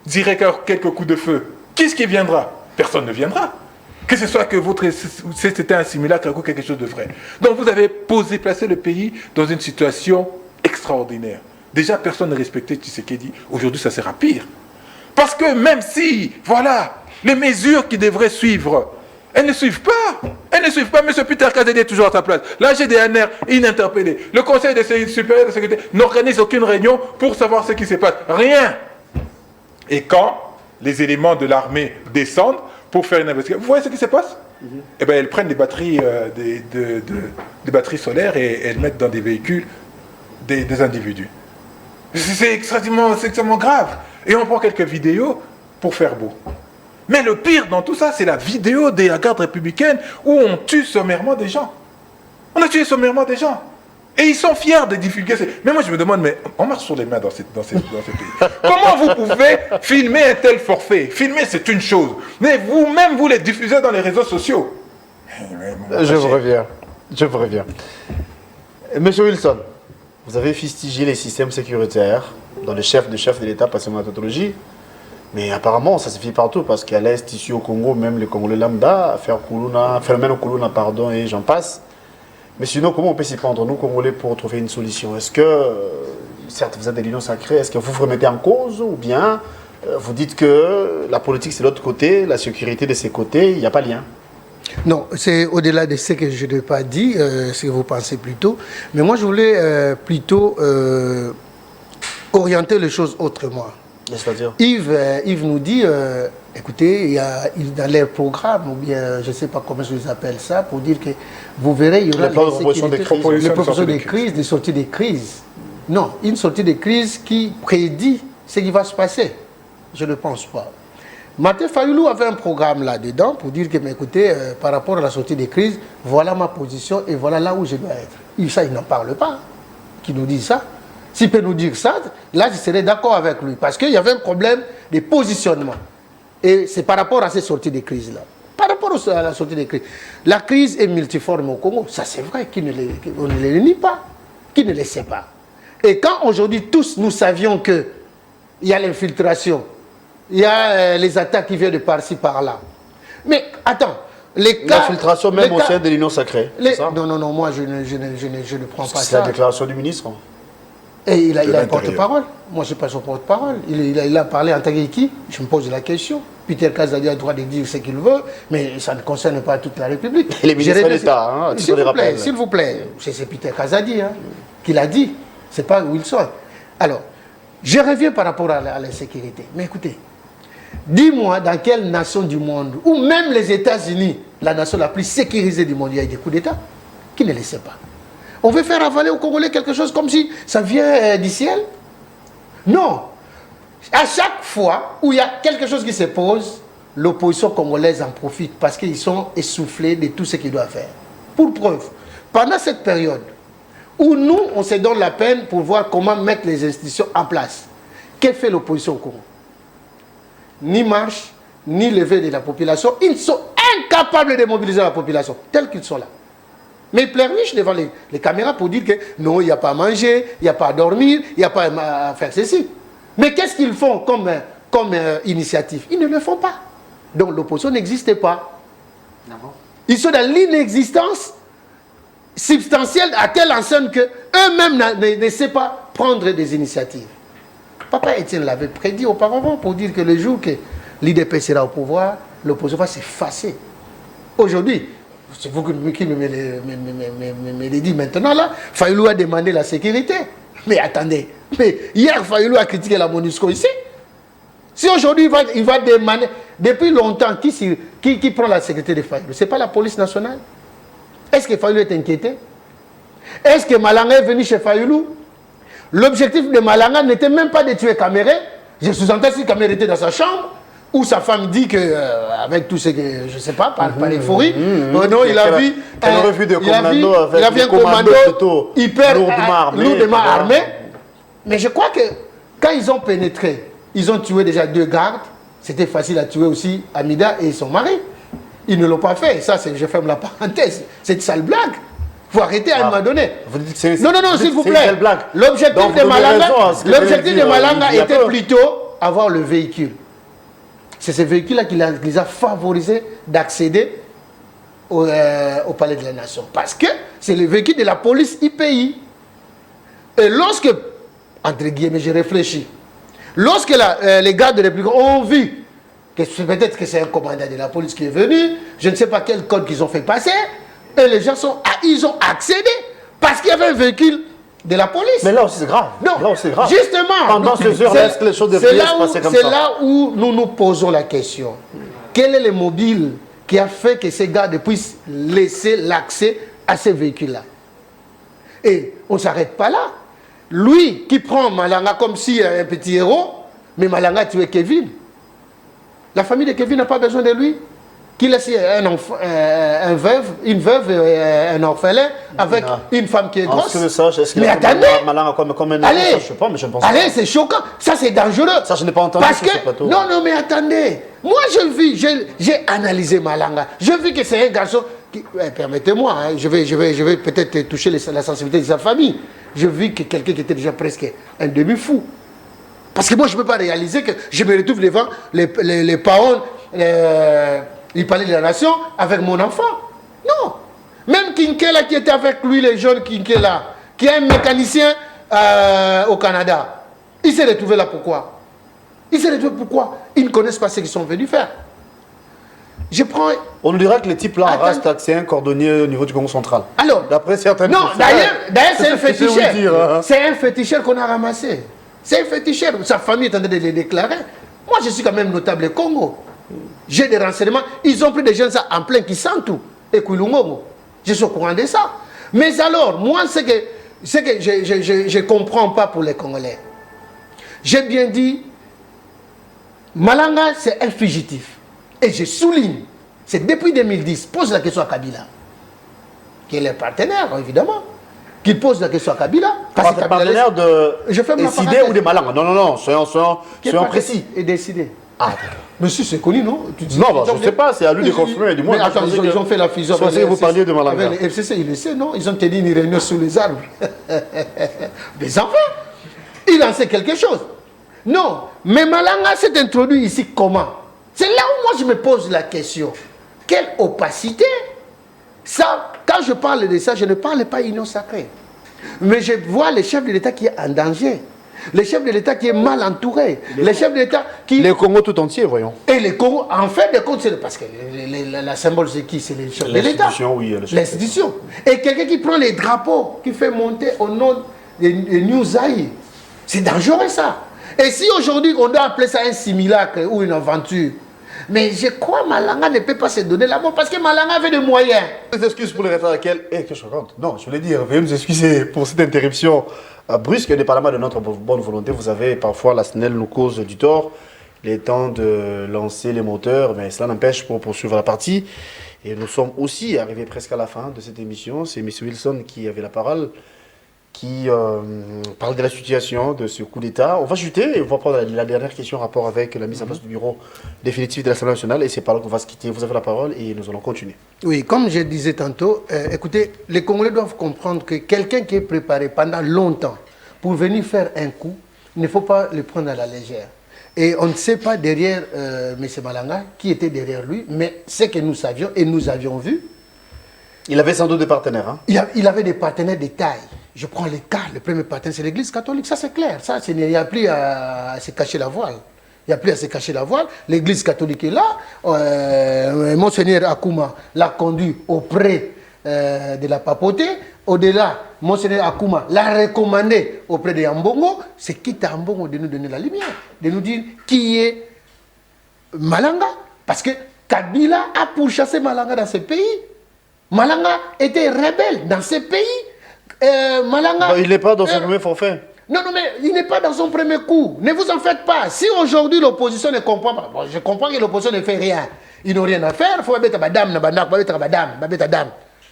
tirer quelques coups de feu. Qu'est-ce qui viendra? Personne ne viendra. Que ce soit que c'était un simulacre ou quelque chose de vrai. Donc vous avez placé le pays dans une situation extraordinaire. Déjà, personne ne respectait Tshisekedi. Aujourd'hui, ça sera pire. Parce que même si, voilà, les mesures qui devraient suivre, elles ne suivent pas. Elles ne suivent pas. M. Peter Kazedi est toujours à sa place. La GDNR, ininterpellé. Le Conseil supérieur de sécurité n'organise aucune réunion pour savoir ce qui se passe. Rien. Et quand les éléments de l'armée descendent pour faire une investigation, vous voyez ce qui se passe? Eh bien, elles prennent des batteries, des batteries solaires et elles mettent dans des véhicules des individus. C'est extrêmement grave. Et on prend quelques vidéos pour faire beau. Mais le pire dans tout ça, c'est la vidéo de la garde républicaine où on tue sommairement des gens. On a tué sommairement des gens. Et ils sont fiers de divulguer. Mais moi, je me demande, mais on marche sur les mains dans ce pays. Comment vous pouvez filmer un tel forfait? Filmer, c'est une chose. Mais vous-même, vous les diffusez dans les réseaux sociaux. Je vous reviens. Monsieur Wilson, vous avez fustigé les systèmes sécuritaires dans les chefs de l'État, pas seulement la tautologie. Mais apparemment, ça se fait partout, parce qu'à l'Est, ici au Congo, même les Congolais lambda, phénomène Kuluna, pardon, et j'en passe. Mais sinon, comment on peut s'y prendre, nous, Congolais, pour trouver une solution? Est-ce que, certes, vous êtes de l'Union sacrée, est-ce que vous vous remettez en cause, ou bien Vous dites que la politique c'est de l'autre côté, la sécurité de ces côtés, il n'y a pas lien. Non, c'est au-delà de ce que je n'ai pas dit, ce que vous pensez plutôt. Mais moi, je voulais plutôt orienter les choses autrement. C'est-à-dire Yves nous dit, écoutez, il y a dans les programmes, ou bien je ne sais pas comment je les appelle ça, pour dire que vous verrez, il y aura les propositions des crises. Des sorties des crises. Non, une sortie de crise qui prédit ce qui va se passer. Je ne pense pas. Martin Fayoulou avait un programme là-dedans pour dire que, mais écoutez, par rapport à la sortie des crises, voilà ma position et voilà là où je dois être. Ça, il n'en parle pas, qui nous dit ça. S'il peut nous dire ça, là, je serais d'accord avec lui. Parce qu'il y avait un problème de positionnement. Et c'est par rapport à ces sorties de crise-là. Par rapport à la sortie des crises. La crise est multiforme au Congo. Ça, c'est vrai, on ne le nie pas. Qui ne le sait pas. Et quand aujourd'hui, tous, nous savions qu'il y a l'infiltration, il y a les attaques qui viennent de par-ci, par-là. Mais attends, les cas... L'infiltration même au sein de l'Union sacrée, c'est ça? Non, moi je ne prends pas ça. C'est la déclaration du ministre. Et il a un porte-parole. Moi, je ne suis pas son porte-parole. Il a parlé en tant que qui? Je me pose la question. Peter Kazadi a le droit de dire ce qu'il veut, mais ça ne concerne pas toute la République. Et les ministres de l'État, hein, s'il vous plaît, c'est Peter Kazadi qui l'a dit. Ce n'est pas Wilson. Alors, je reviens par rapport à la sécurité. Mais écoutez, dis-moi dans quelle nation du monde, ou même les États-Unis, la nation la plus sécurisée du monde, il y a des coups d'État, qui ne le sait pas. On veut faire avaler aux Congolais quelque chose comme si ça vient du ciel? Non. À chaque fois où il y a quelque chose qui se pose, l'opposition congolaise en profite parce qu'ils sont essoufflés de tout ce qu'ils doivent faire. Pour preuve, pendant cette période où nous, on se donne la peine pour voir comment mettre les institutions en place, que fait l'opposition au Congo? Ni marche, ni levée de la population. Ils sont incapables de mobiliser la population, tels qu'ils sont là. Mais ils pleurnichent devant les caméras pour dire que non, il n'y a pas à manger, il n'y a pas à dormir, il n'y a pas à faire ceci. Mais qu'est-ce qu'ils font comme initiative? Ils ne le font pas. Donc l'opposition n'existe pas. Ils sont dans l'inexistence substantielle à telle enseigne qu'eux-mêmes ne savent pas prendre des initiatives. Papa Étienne l'avait prédit auparavant pour dire que le jour que l'IDP sera au pouvoir, l'opposition va s'effacer. Aujourd'hui, c'est vous qui me le dites maintenant là, Fayoulou a demandé la sécurité. Mais attendez, mais hier Fayoulou a critiqué la MONUSCO ici. Si aujourd'hui il va demander, depuis longtemps, qui prend la sécurité de Fayoulou? Ce n'est pas la police nationale. Est-ce que Fayoulou est inquiété? Est-ce que Malanga est venu chez Fayoulou? L'objectif de Malanga n'était même pas de tuer Kaméré. Je sous-entends si Kaméré était dans sa chambre, où sa femme dit que, avec tout ce que, je ne sais pas, par l'euphorie, non, il a vu une revue de commando avec un commando hyper lourdement armé. Mais je crois que quand ils ont pénétré, ils ont tué déjà 2 gardes. C'était facile à tuer aussi Amida et son mari. Ils ne l'ont pas fait. Ça, je ferme la parenthèse. C'est une sale blague. Il faut arrêter à un moment donné. Non, s'il vous plaît. L'objectif de Malanga était plutôt avoir le véhicule. C'est ce véhicule-là qui les a favorisés d'accéder au palais de la Nation. Parce que c'est le véhicule de la police IPI. Et lorsque, entre guillemets, j'ai réfléchi, lorsque les gardes de République ont vu que peut-être que c'est un commandant de la police qui est venu, je ne sais pas quel code qu'ils ont fait passer, et les gens ils ont accédé parce qu'il y avait un véhicule de la police. Mais là aussi c'est grave. Non, là aussi c'est grave. Justement. Pendant ces heures, est-ce que les choses devraient se passer comme ça? C'est là où nous nous posons la question. Quel est le mobile qui a fait que ces gardes puissent laisser l'accès à ces véhicules-là? Et on ne s'arrête pas là. Lui qui prend Malanga comme si un petit héros, mais Malanga a tué Kevin. La famille de Kevin n'a pas besoin de lui. Qui laisse une veuve et un orphelin avec une femme qui est grosse. Mais attendez, allez, c'est choquant. Ça, c'est dangereux. Ça, je n'ai pas entendu. Parce que, non, mais attendez. Moi, j'ai analysé Malanga. Je vis que c'est un garçon qui, permettez-moi, je vais peut-être toucher la sensibilité de sa famille. Je vis que quelqu'un qui était déjà presque un demi-fou. Parce que moi, je ne peux pas réaliser que je me retrouve devant les parents. Il parlait de la nation avec mon enfant. Non. Même Kinkela qui était avec lui, les jeunes Kinkela, qui est un mécanicien au Canada, il s'est retrouvé là pourquoi? Ils se retrouvent pourquoi? Ils ne connaissent pas ce qu'ils sont venus faire. Je prends... On nous dira que les types là, Rasta, c'est un cordonnier au niveau du Congo central. Alors, d'après certaines non, d'ailleurs, c'est un féticheur. Hein. C'est un féticheur qu'on a ramassé. C'est un féticheur. Sa famille est en train de les déclarer. Moi, je suis quand même notable au Congo. J'ai des renseignements. Ils ont pris des jeunes ça, en plein qui sentent tout. Et Kouilungomo. Je suis au courant de ça. Mais alors, moi, ce que je ne comprends pas pour les Congolais. J'ai bien dit, Malanga, c'est un fugitif. Et je souligne, c'est depuis 2010, pose la question à Kabila, qui est le partenaire, évidemment, qu'il pose la question à Kabila. Parce que partenaire de décider ou de Malanga. Non, non, non, soyons précis. Et décider. Ah, monsieur, c'est connu, non? Non, je ne sais pas, c'est à lui de confirmer. Du moins, mais attends, ils ont fait la fusion. Vous parliez de Malanga. Le FCC, il le sait, non? Ils ont tenu une réunion sous les arbres. Des enfants. Il en sait quelque chose. Non, mais Malanga s'est introduit ici comment? C'est là où moi je me pose la question. Quelle opacité? Ça, quand je parle de ça, je ne parle pas union sacrée. Mais je vois le chef de l'État qui est en danger. Le chef de l'État qui est mal entouré. Le chef de l'État qui... Le Congo tout entier, voyons. Et le Congo, en fait de compte, c'est parce que la symbole c'est qui? C'est le chef de l'État. L'institution, oui. L'institution. Et quelqu'un qui prend les drapeaux, qui fait monter au nom de New Zaïre. C'est dangereux ça. Et si aujourd'hui on doit appeler ça un simulacre ou une aventure, mais je crois que Malanga ne peut pas se donner la mort parce que Malanga avait des moyens. Des excuses pour le retard à laquelle... Eh, que je raconte. Non, je voulais dire, veuillez nous excuser pour cette interruption brusque, indépendamment de notre bonne volonté. Vous avez parfois, la SNEL nous cause du tort. Il est temps de lancer les moteurs, mais cela n'empêche pour poursuivre la partie. Et nous sommes aussi arrivés presque à la fin de cette émission. C'est M. Wilson qui avait la parole, qui parle de la situation de ce coup d'État. On va chuter et on va prendre la dernière question en rapport avec la mise en place du bureau définitif de l'Assemblée nationale. Et c'est par là qu'on va se quitter. Vous avez la parole et nous allons continuer. Oui, comme je disais tantôt, écoutez, les Congolais doivent comprendre que quelqu'un qui est préparé pendant longtemps pour venir faire un coup, il ne faut pas le prendre à la légère. Et on ne sait pas derrière M. Malanga qui était derrière lui, mais ce que nous savions et nous avions vu. Il avait sans doute des partenaires. Hein? Il avait des partenaires de taille. Je prends les cas, le premier partenaire c'est l'Église catholique, ça c'est clair. Ça, il n'y a plus à se cacher la voile. Il n'y a plus à se cacher la voile. L'Église catholique est là. Monseigneur Akouma l'a conduit auprès de la papauté. Au-delà, Monseigneur Akouma l'a recommandé auprès de Ambongo. C'est quitte à Ambongo de nous donner la lumière, de nous dire qui est Malanga. Parce que Kabila a pourchassé Malanga dans ce pays. Malanga était rebelle dans ce pays. Malanga, il n'est pas dans son premier forfait. Non, non, mais il n'est pas dans son premier coup. Ne vous en faites pas. Si aujourd'hui l'opposition ne comprend pas, bon, je comprends que l'opposition ne fait rien. Ils n'ont rien à faire. Il faut mettre madame, dame.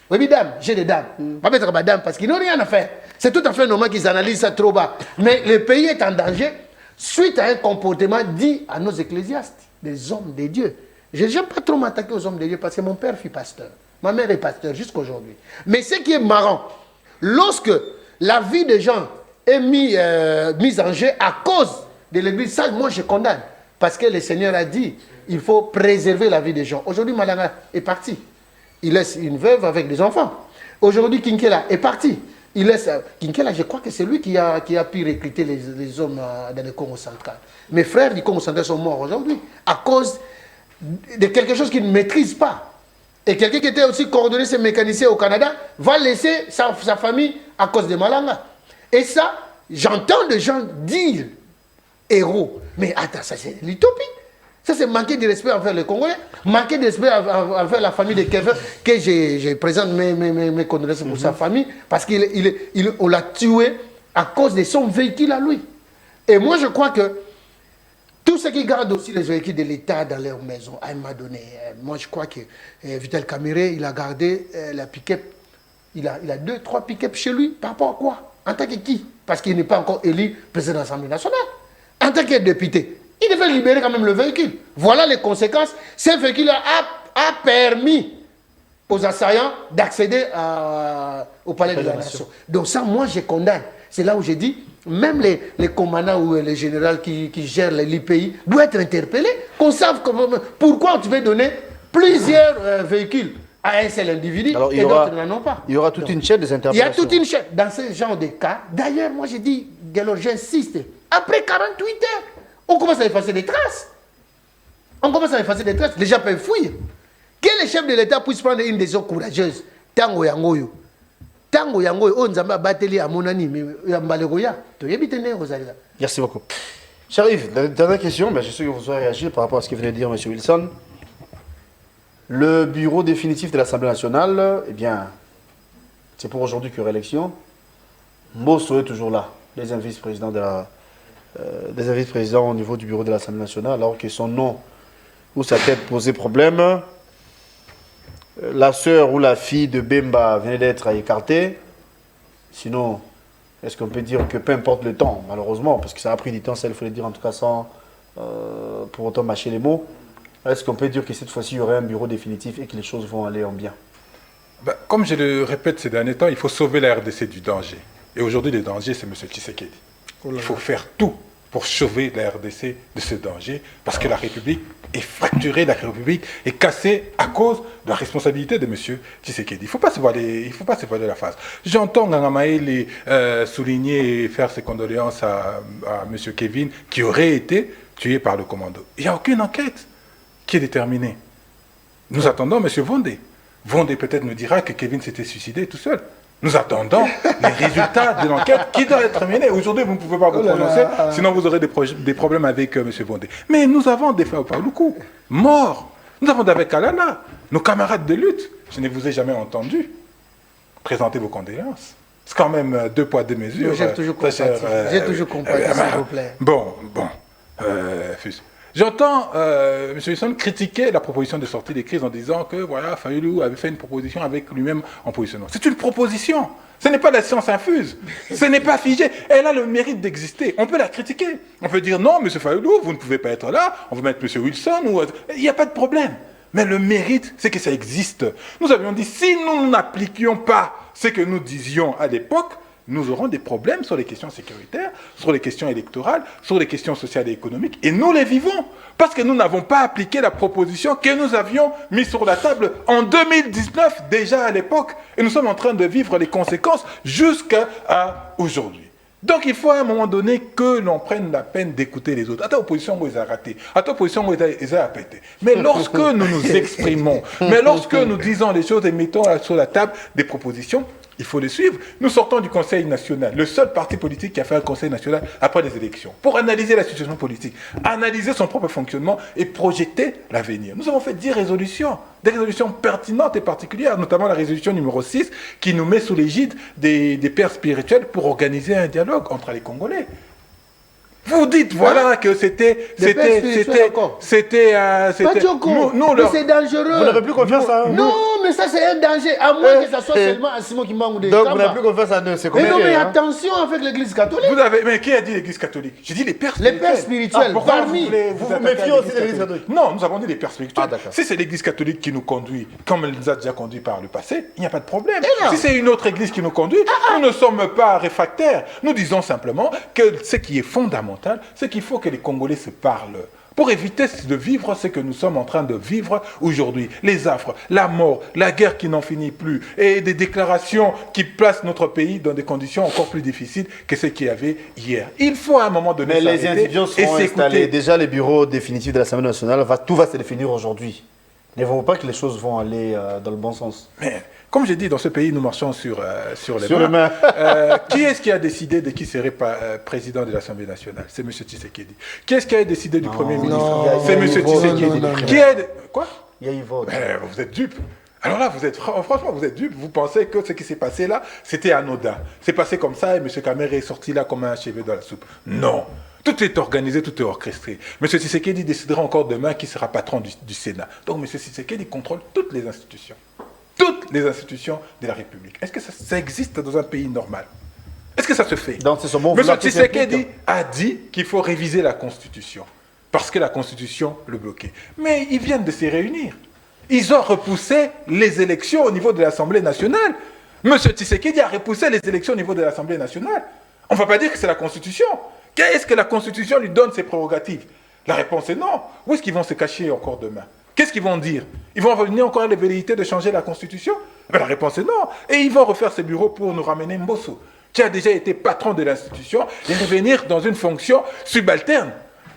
Oui, dame, j'ai des dames. Mettre madame parce qu'ils n'ont rien à faire. C'est tout à fait normal qu'ils analysent ça trop bas. Mais le pays est en danger suite à un comportement dit à nos ecclésiastes, des hommes de Dieu. Je n'aime pas trop m'attaquer aux hommes de Dieu parce que mon père fut pasteur. Ma mère est pasteur jusqu'aujourd'hui. Mais ce qui est marrant, lorsque la vie des gens est mise en jeu à cause de l'église, ça, moi je condamne. Parce que le Seigneur a dit, il faut préserver la vie des gens. Aujourd'hui, Malanga est parti. Il laisse une veuve avec des enfants. Aujourd'hui, Kinkela est parti. Il laisse... Kinkela, je crois que c'est lui qui a pu recruter les hommes dans le Congo central. Mes frères du Congo central sont morts aujourd'hui à cause de quelque chose qu'ils ne maîtrisent pas. Et quelqu'un qui était aussi coordonné ses mécaniciens au Canada va laisser sa famille à cause de Malanga. Et ça, j'entends des gens dire héros. Mais attends, ça c'est l'utopie. Ça c'est manquer de respect envers les Congolais, manquer de respect envers la famille de Kevin, que je présente mes condoléances pour sa famille, parce qu'on l'a tué à cause de son véhicule à lui. Et moi je crois que tous ceux qui gardent aussi les véhicules de l'État dans leur maison, à un moment donné, moi je crois que Vital Kamere, il a gardé la pick-up, il a 2-3 pick-up chez lui, par rapport à quoi? En tant que qui? Parce qu'il n'est pas encore élu président de l'Assemblée nationale. En tant que député, il devait libérer quand même le véhicule. Voilà les conséquences. Ce véhicule a permis aux assaillants d'accéder au palais de la nation. Donc ça, moi je condamne. C'est là où j'ai dit, même les commandants ou les généraux qui gèrent l'IPI doivent être interpellés, qu'on sache pourquoi tu veux donner plusieurs véhicules à un seul individu. Alors, et d'autres n'en ont pas. Il y aura toute une chaîne des interpellations. Il y a toute une chaîne. Dans ce genre de cas, d'ailleurs, moi j'ai dit, Gallo, j'insiste, après 48 heures, On commence à effacer des traces. On commence à effacer des traces. Les gens peuvent fuir. Que le chef de l'État puisse prendre une décision courageuse. Tango yangoyo. Tango yangoyo. On zamba bateli à mon ami. Merci beaucoup. J'arrive. Dernière question. Je suis sûr que vous allez réagir par rapport à ce que venait de dire M. Wilson. Le bureau définitif de l'Assemblée nationale, eh bien, c'est pour aujourd'hui que réélection. Mbosso est toujours là. Les vice-présidents des vice-présidents au niveau du bureau de l'Assemblée nationale, alors que son nom ou sa tête posait problème. La sœur ou la fille de Bemba venait d'être écartée. Sinon, est-ce qu'on peut dire que peu importe le temps, malheureusement, parce que ça a pris du temps, ça il faut le dire en tout cas sans pour autant mâcher les mots, est-ce qu'on peut dire que cette fois-ci il y aurait un bureau définitif et que les choses vont aller en bien? Comme je le répète ces derniers temps, il faut sauver la RDC du danger. Et aujourd'hui, le danger, c'est M. Tshisekedi. Il faut faire tout pour sauver la RDC de ce danger, parce que la République est fracturée, la République est cassée à cause de la responsabilité de M. Tshisekedi. Il ne faut pas se voiler la face. J'entends Ngangamaele souligner et faire ses condoléances à M. Kevin, qui aurait été tué par le commando. Il n'y a aucune enquête qui est déterminée. Nous attendons M. Vondé. Vondé peut-être nous dira que Kevin s'était suicidé tout seul. Nous attendons les résultats de l'enquête qui doit être menée. Aujourd'hui, vous ne pouvez pas vous prononcer, sinon vous aurez des problèmes avec M. Vondé. Mais nous avons des Faou Paloukou, morts. Nous avons David Kalala, nos camarades de lutte. Je ne vous ai jamais entendu présenter vos condoléances. C'est quand même 2 poids 2 mesures. J'ai toujours compris, s'il vous plaît. J'entends M. Wilson critiquer la proposition de sortie des crises en disant que voilà, Fayoulou avait fait une proposition avec lui-même en positionnant. C'est une proposition. Ce n'est pas la science infuse. Ce n'est pas figé. Elle a le mérite d'exister. On peut la critiquer. On peut dire non, M. Fayoulou, vous ne pouvez pas être là. On va mettre M. Wilson. Il n'y a pas de problème. Mais le mérite, c'est que ça existe. Nous avions dit, si nous n'appliquions pas ce que nous disions à l'époque, nous aurons des problèmes sur les questions sécuritaires, sur les questions électorales, sur les questions sociales et économiques. Et nous les vivons. Parce que nous n'avons pas appliqué la proposition que nous avions mise sur la table en 2019, déjà à l'époque. Et nous sommes en train de vivre les conséquences jusqu'à aujourd'hui. Donc il faut à un moment donné que l'on prenne la peine d'écouter les autres. À ta opposition, vous avez raté. À ta opposition, vous avez pété. Mais lorsque nous nous exprimons, mais lorsque nous disons les choses et mettons sur la table des propositions, il faut les suivre. Nous sortons du Conseil national, le seul parti politique qui a fait un Conseil national après les élections, pour analyser la situation politique, analyser son propre fonctionnement et projeter l'avenir. Nous avons fait 10 résolutions, des résolutions pertinentes et particulières, notamment la résolution numéro 6, qui nous met sous l'égide des pères spirituels pour organiser un dialogue entre les Congolais. Vous dites, voilà, que c'était... Pas Djoko, mais c'est dangereux. Vous n'avez plus confiance à eux? Non, mais ça c'est un danger, à moins que ça soit seulement à Simon Kimbangu de Donc vous n'avez plus confiance à eux, c'est mais compliqué. non, mais attention avec l'église catholique. Mais qui a dit l'église catholique? J'ai dit les pères spirituels. Les pères spirituels, parmi... Vous vous méfiez aussi de l'église catholique? Non, nous avons dit les pères spirituels. Ah, d'accord. Si c'est l'église catholique qui nous conduit, comme elle nous a déjà conduit par le passé, il n'y a pas de problème. Si c'est une autre église qui nous conduit, nous ne sommes pas réfractaires. Nous disons simplement que ce qui est fondamental, c'est qu'il faut que les Congolais se parlent. Pour éviter de vivre ce que nous sommes en train de vivre aujourd'hui. Les affres, la mort, la guerre qui n'en finit plus, et des déclarations qui placent notre pays dans des conditions encore plus difficiles que ce qu'il y avait hier. Il faut à un moment donné Mais les institutions seront installées. Déjà, les bureaux définitifs de l'Assemblée nationale, tout va se définir aujourd'hui. Ne voyez pas que les choses vont aller dans le bon sens? Mais, comme j'ai dit, dans ce pays, nous marchons sur les mains. Qui est-ce qui a décidé de qui serait président de l'Assemblée nationale? C'est M. Tshisekedi. Qui est-ce qui a décidé du Premier ministre? C'est M. Tshisekedi. Quoi? Il y a eu vote. Vous êtes dupe. Alors là, franchement, vous êtes dupe. Vous pensez que ce qui s'est passé là, c'était anodin. C'est passé comme ça et M. Kamere est sorti là comme un cheveu dans la soupe. Non. Tout est organisé, tout est orchestré. M. Tshisekedi décidera encore demain qui sera patron du Sénat. Donc M. Tshisekedi contrôle toutes les institutions. Toutes les institutions de la République. Est-ce que ça existe dans un pays normal? Est-ce que ça se fait? M. Tshisekedi a dit qu'il faut réviser la Constitution. Parce que la Constitution le bloquait. Mais ils viennent de se réunir. Ils ont repoussé les élections au niveau de l'Assemblée nationale. M. Tshisekedi a repoussé les élections au niveau de l'Assemblée nationale. On ne va pas dire que c'est la Constitution. Qu'est-ce que la Constitution lui donne ses prérogatives? La réponse est non. Où est-ce qu'ils vont se cacher encore demain? Qu'est-ce qu'ils vont dire? Ils vont revenir encore à la velléité de changer la Constitution? La réponse est non. Et ils vont refaire ces bureaux pour nous ramener Mbosso, qui a déjà été patron de l'institution, et revenir dans une fonction subalterne.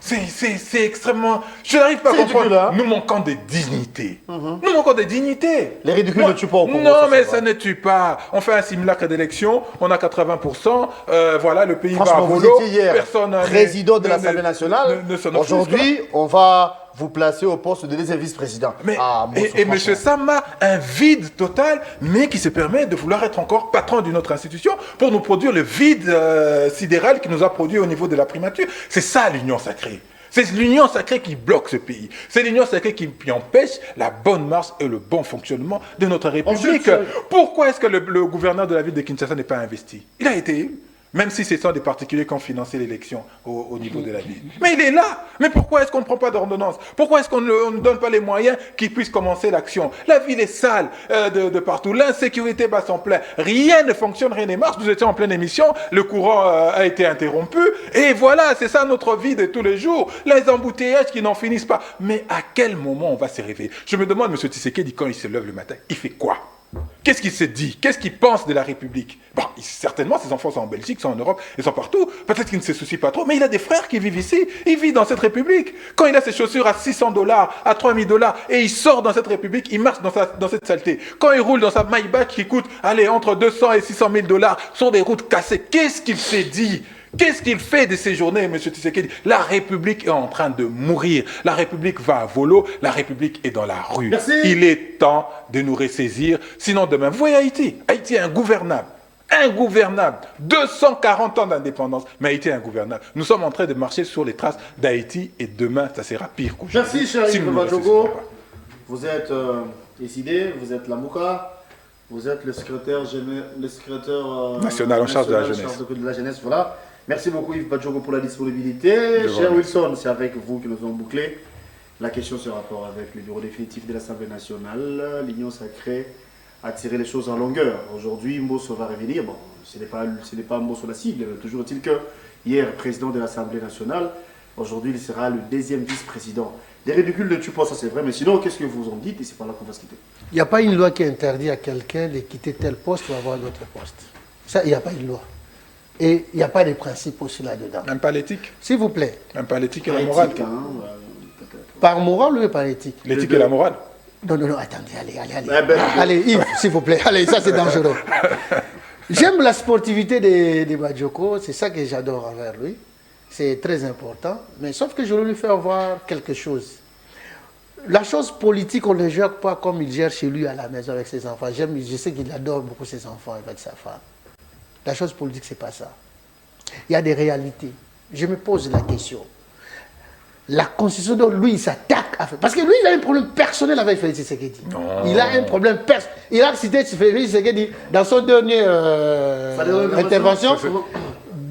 C'est extrêmement... Je n'arrive pas à C'est comprendre. ridicule, hein. Nous manquons de dignité. Nous manquons de dignité. Les ridicules ne tuent pas au Congo. Non, mais ça va. ne tue pas. On fait un simulacre d'élection, on a 80%, voilà, le pays va à Franchement, vous volo. étiez hier Personne président de l'Assemblée nationale. ne s'en offusque. Aujourd'hui, on va vous placer au poste de deuxième vice-président. Mais, Ah, bon, et M. Sam a un vide total, mais qui se permet de vouloir être encore patron d'une autre institution pour nous produire le vide sidéral qui nous a produit au niveau de la primature. C'est ça l'union sacrée. C'est l'union sacrée qui bloque ce pays. C'est l'union sacrée qui empêche la bonne marche et le bon fonctionnement de notre République. Pourquoi est-ce que le gouverneur de la ville de Kinshasa n'est pas investi? Il a été élu. Même si ce sont des particuliers qui ont financé l'élection au niveau de la ville. Mais il est là. Mais pourquoi est-ce qu'on ne prend pas d'ordonnance? Pourquoi est-ce qu'on ne donne pas les moyens qui puissent commencer l'action? La ville est sale de partout. L'insécurité bat son plein. Rien ne fonctionne, rien ne marche. Nous étions en pleine émission. Le courant a été interrompu. Et voilà, c'est ça notre vie de tous les jours. Les embouteillages qui n'en finissent pas. Mais à quel moment on va se réveiller? Je me demande, M. Tshisekedi, quand il se lève le matin, il fait quoi? Qu'est-ce qu'il se dit? Qu'est-ce qu'il pense de la République? Bon, certainement, ses enfants sont en Belgique, sont en Europe, ils sont partout. Peut-être qu'il ne se soucie pas trop, mais il a des frères qui vivent ici. Il vit dans cette République. Quand il a ses chaussures à $600, à $3000, et il sort dans cette République, il marche dans cette saleté. Quand il roule dans sa Maybach qui coûte, allez, entre 200 et 600 000 $ sur des routes cassées, qu'est-ce qu'il s'est dit? Qu'est-ce qu'il fait de ces journées, M. Tshisekedi? La République est en train de mourir. La République va à volo. La République est dans la rue. Merci. Il est temps de nous ressaisir. Sinon, demain, vous voyez Haïti. Haïti est ingouvernable. Ingouvernable. 240 ans d'indépendance. Mais Haïti est ingouvernable. Nous sommes en train de marcher sur les traces d'Haïti et demain, ça sera pire qu'aujourd'hui. Merci, cher si Yves nous ne Badjogo. ressaisissons pas. Vous êtes décidé, vous êtes la Mouka, vous êtes le secrétaire National en charge de la jeunesse. de la jeunesse, voilà. Merci beaucoup Yves Badjogo pour la disponibilité. Cher Wilson, c'est avec vous que nous avons bouclé la question sur rapport avec le bureau définitif de l'Assemblée nationale. L'union sacrée a tiré les choses en longueur. Aujourd'hui, Mbosso va revenir. Bon, ce n'est pas Mbosso la cible. Toujours est-il que hier, président de l'Assemblée nationale, aujourd'hui, il sera le deuxième vice-président. Des ridicules de Tupon, ça c'est vrai, mais sinon, qu'est-ce que vous en dites? Et c'est par là qu'on va se quitter. Il n'y a pas une loi qui interdit à quelqu'un de quitter tel poste ou avoir d'autres postes. Ça, il n'y a pas une loi. Et il n'y a pas de principe aussi là-dedans. Même pas l'éthique. S'il vous plaît. Même pas l'éthique et la morale. Éthique, hein, peut-être. Par morale ou par éthique? L'éthique et la morale. Non, attendez, allez. Eh ben, Allez, Yves, s'il vous plaît. Allez, ça c'est dangereux. J'aime la sportivité de Badjoko, c'est ça que j'adore envers lui. C'est très important. Mais sauf que je veux lui faire voir quelque chose. La chose politique, on ne le gère pas comme il gère chez lui à la maison avec ses enfants. Je sais qu'il adore beaucoup ses enfants avec sa femme. La chose politique, ce n'est pas ça. Il y a des réalités. Je me pose la question. La Constitution, dont lui, il s'attaque à faire. Parce que lui, il a un problème personnel avec Félix Tshisekedi. Il a un problème personnel. Il a cité Félix Tshisekedi dans son dernier intervention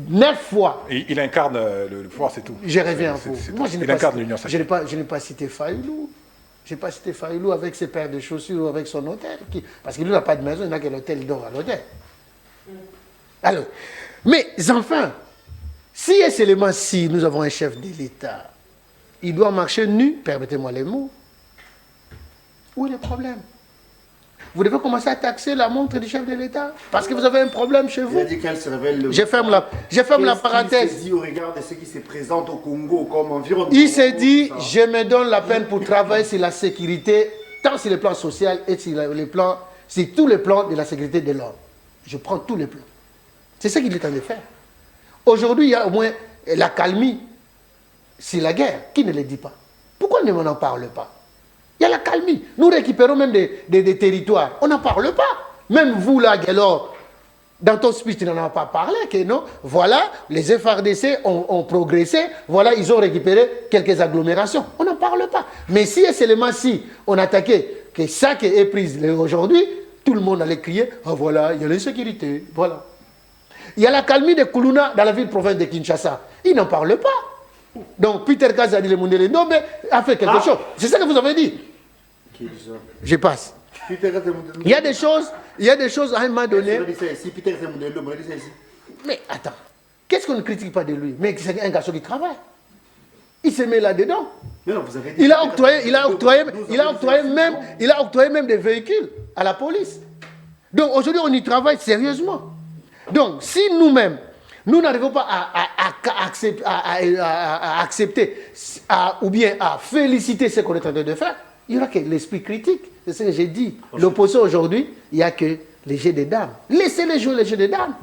9 fois. Il incarne le pouvoir, c'est tout. Je reviens à vous. Moi, il incarne l'union sacrée. Je n'ai pas cité Fayoulou. Je n'ai pas cité Fayoulou avec ses paires de chaussures ou avec son hôtel. Parce qu'il n'a pas de maison, il n'a que l'hôtel, il dort à l'hôtel. Alors, mais enfin, si et seulement si nous avons un chef de l'État, il doit marcher nu, permettez-moi les mots, où est le problème? Vous devez commencer à taxer la montre du chef de l'État parce que vous avez un problème chez vous. Il a dit qu'elle se révèle. Je ferme la parenthèse. Il s'est dit au regard de ce qui se présente au Congo comme environnement. Il s'est dit, je me donne la peine pour travailler sur la sécurité, tant sur le plan social et sur tous les plans de la sécurité de l'homme. Je prends tous les plans. C'est ce qu'il est en train de faire. Aujourd'hui, il y a au moins la calmie. C'est la guerre. Qui ne le dit pas? Pourquoi on n'en parle pas? Il y a la calmie. Nous récupérons même des territoires. On n'en parle pas. Même vous, là, Guélor, dans ton speech, tu n'en as pas parlé. Que non, voilà, les FRDC ont progressé. Voilà, ils ont récupéré quelques agglomérations. On n'en parle pas. Mais si et seulement si on attaquait que ça qui est pris aujourd'hui, tout le monde allait crier, ah voilà, il y a l'insécurité. Voilà. Il y a la calmie de Koulouna dans la ville-province de Kinshasa. Ils n'en parlent pas. Donc Peter Kazadi le Mundele Ndombe a fait quelque chose. C'est ça que vous avez dit. Je passe. Il y a des choses à un moment donné. Mais attends, qu'est-ce qu'on ne critique pas de lui? Mais c'est un garçon qui travaille. Il se met là-dedans. Il a octroyé même des véhicules à la police. Donc aujourd'hui, on y travaille sérieusement. Donc si nous-mêmes, nous n'arrivons pas à accepter ou bien à féliciter ce qu'on est en train de faire, il y aura que l'esprit critique. C'est ce que j'ai dit. L'opposition aujourd'hui, il n'y a que les jeux des dames. Laissez-les jouer les jeux des dames.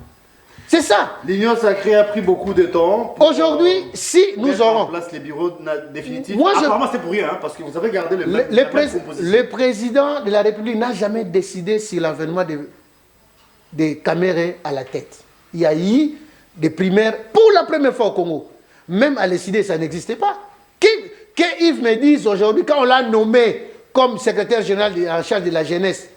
C'est ça. L'Union sacrée a pris beaucoup de temps. Aujourd'hui, si nous mettre en aurons... place les bureaux définitifs. Moi, apparemment, c'est pour rien, hein, parce que vous avez gardé le président de la République n'a jamais décidé sur l'avènement des caméras à la tête. Il y a eu des primaires pour la première fois au Congo. Même à décider, ça n'existait pas. Que Yves me dise aujourd'hui, quand on l'a nommé comme secrétaire général en charge de la jeunesse,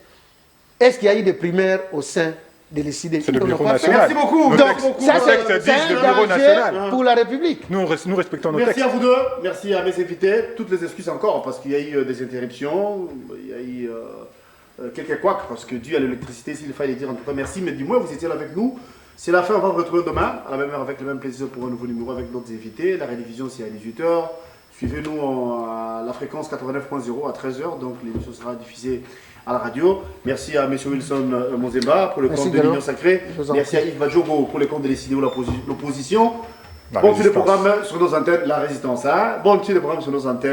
est-ce qu'il y a eu des primaires au sein de l'ECD? C'est le bureau national. Merci beaucoup. Donc, ça, c'est un le bureau danger national pour la République. Nous respectons nos Merci textes. à vous deux, merci à mes invités. Toutes les excuses encore, parce qu'il y a eu des interruptions, il y a eu quelques couacs, parce que dû à l'électricité, s'il fallait dire en tout cas merci, mais du moins vous étiez là avec nous. C'est la fin, on va vous retrouver demain, à la même heure, avec le même plaisir pour un nouveau numéro avec d'autres invités. La rediffusion, c'est à 18h. Suivez-nous à la fréquence 89.0 à 13h, donc l'émission sera diffusée à la radio. Merci à M. Wilson Mozemba pour le compte de l'Union Sacrée. Merci à Yves Badjogo pour le compte de l'ECD ou l'opposition. Bon, tu le programme sur nos antennes, la résistance. Hein? Bon, tu le programme sur nos antennes.